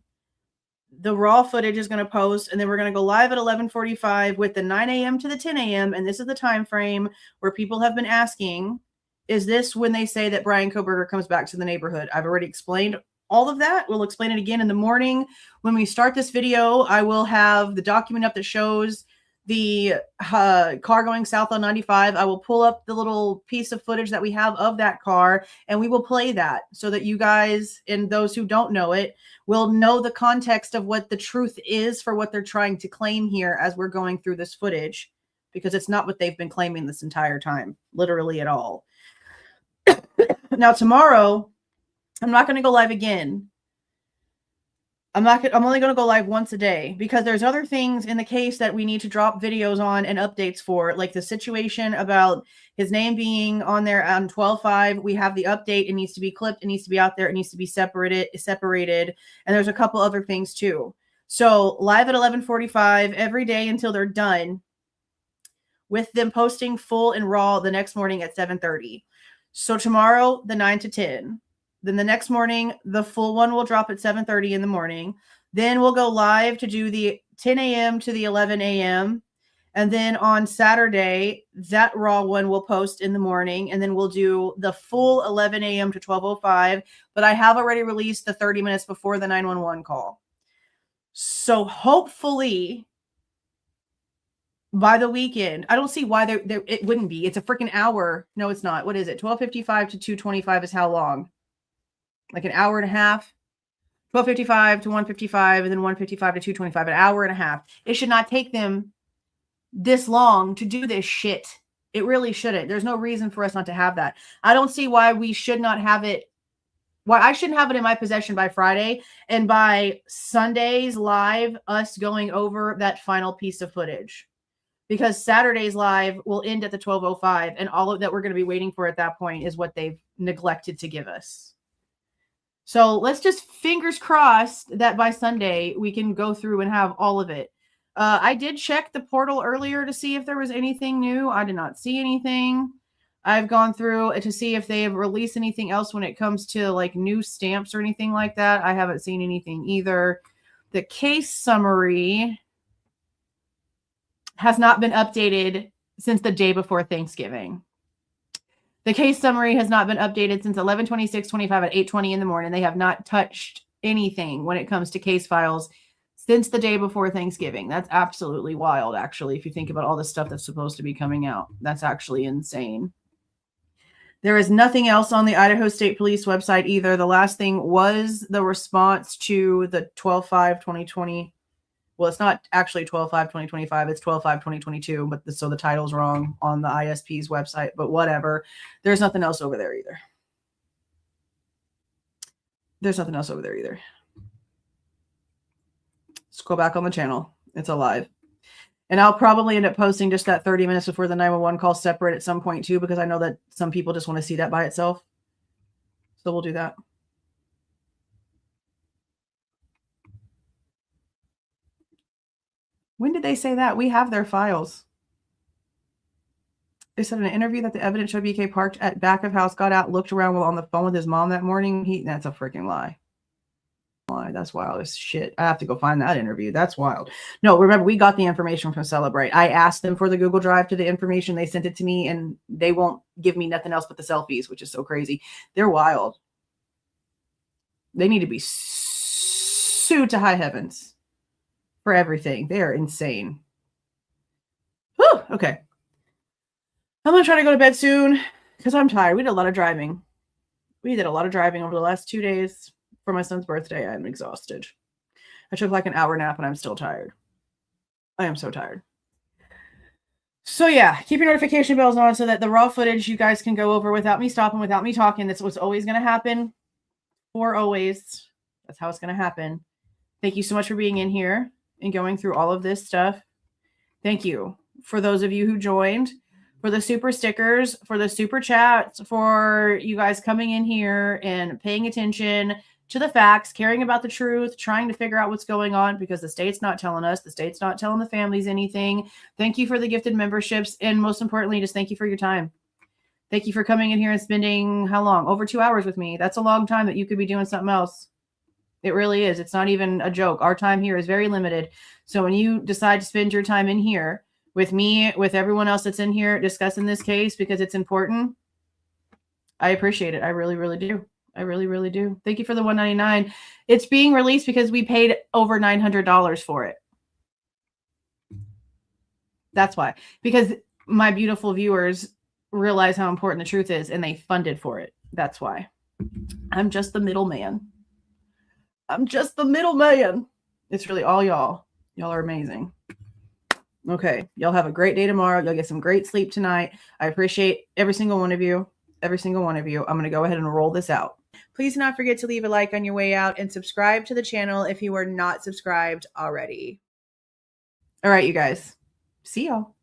the raw footage is going to post, and then we're going to go live at 11:45 with the 9 a.m. to the 10 a.m. And this is the time frame where people have been asking, is this when they say that Bryan Kohberger comes back to the neighborhood? I've already explained all of that. We'll explain it again in the morning. When we start this video, I will have the document up that shows the car going south on 95. I will pull up the little piece of footage that we have of that car, and we will play that so that you guys and those who don't know it will know the context of what the truth is for what they're trying to claim here as we're going through this footage, because it's not what they've been claiming this entire time, literally at all. Now, tomorrow, I'm not going to go live again. I'm only going to go live once a day because there's other things in the case that we need to drop videos on and updates for, like the situation about his name being on there on 12/5. We have the update. It needs to be clipped. It needs to be out there. It needs to be separated. And there's a couple other things too. So live at 11:45 every day until they're done, with them posting full and raw the next morning at 7:30. So tomorrow, the 9 to 10. Then the next morning, the full one will drop at 7:30 in the morning. Then we'll go live to do the 10 a.m. to the 11 a.m. And then on Saturday, that raw one will post in the morning. And then we'll do the full 11 a.m. to 12:05. But I have already released the 30 minutes before the 911 call. So hopefully by the weekend, I don't see why it wouldn't be. It's a freaking hour. No, it's not. What is it? 12:55 to 2:25 is how long? Like an hour and a half. 12:55 to 1:55, and then 1:55 to 2:25, an hour and a half. It should not take them this long to do this shit. It really shouldn't. There's no reason for us not to have that. I don't see why we should not have it. Why I shouldn't have it in my possession by Friday, and by Sunday's live, us going over that final piece of footage. Because Saturday's live will end at the 12:05, and all of that we're going to be waiting for at that point is what they've neglected to give us. So let's just fingers crossed that by Sunday we can go through and have all of it. I did check the portal earlier to see if there was anything new. I did not see anything. I've gone through to see if they have released anything else when it comes to like new stamps or anything like that. I haven't seen anything either. The case summary has not been updated since the day before Thanksgiving. The case summary has not been updated since 11/26/25 at 8:20 in the morning. They have not touched anything when it comes to case files since the day before Thanksgiving. That's absolutely wild, actually, if you think about all the stuff that's supposed to be coming out. That's actually insane. There is nothing else on the Idaho State Police website either. The last thing was the response to the 12/5/2020. Well, it's not actually 12/5/2025. It's 12/5/2022, but so the title's wrong on the ISP's website, but whatever. There's nothing else over there either. Scroll back on the channel. It's alive. And I'll probably end up posting just that 30 minutes before the 911 call separate at some point too, because I know that some people just want to see that by itself. So we'll do that. When did they say that? We have their files. They said in an interview that the evidence showed BK parked at back of house, got out, looked around while on the phone with his mom that morning. That's a freaking lie. That's wild as shit. I have to go find that interview. That's wild. No, remember, we got the information from Celebrate. I asked them for the Google Drive to the information. They sent it to me, and they won't give me nothing else but the selfies, which is so crazy. They're wild. They need to be sued to high heavens for everything. They are insane. Whew, okay. I'm going to try to go to bed soon because I'm tired. We did a lot of driving. We did a lot of driving over the last 2 days. For my son's birthday, I'm exhausted. I took like an hour nap and I'm still tired. I am so tired. So yeah, keep your notification bells on so that the raw footage you guys can go over without me stopping, without me talking. That's what's always going to happen. For always. That's how it's going to happen. Thank you so much for being in here and going through all of this stuff. Thank you for those of you who joined, for the super stickers, for the super chats, for you guys coming in here and paying attention to the facts, caring about the truth, trying to figure out what's going on because the state's not telling us. The state's not telling the families anything. Thank you for the gifted memberships. And most importantly, just thank you for your time. Thank you for coming in here and spending how long? Over 2 hours with me. That's a long time that you could be doing something else. It really is. It's not even a joke. Our time here is very limited. So when you decide to spend your time in here with me, with everyone else that's in here discussing this case because it's important, I appreciate it. I really, really do. I really, really do. Thank you for the $199. It's being released because we paid over $900 for it. That's why. Because my beautiful viewers realize how important the truth is and they funded for it. That's why. I'm just the middleman. I'm just the middleman. It's really all y'all. Y'all are amazing. Okay. Y'all have a great day tomorrow. You'll get some great sleep tonight. I appreciate every single one of you. Every single one of you. I'm going to go ahead and roll this out. Please do not forget to leave a like on your way out and subscribe to the channel if you are not subscribed already. All right, you guys. See y'all.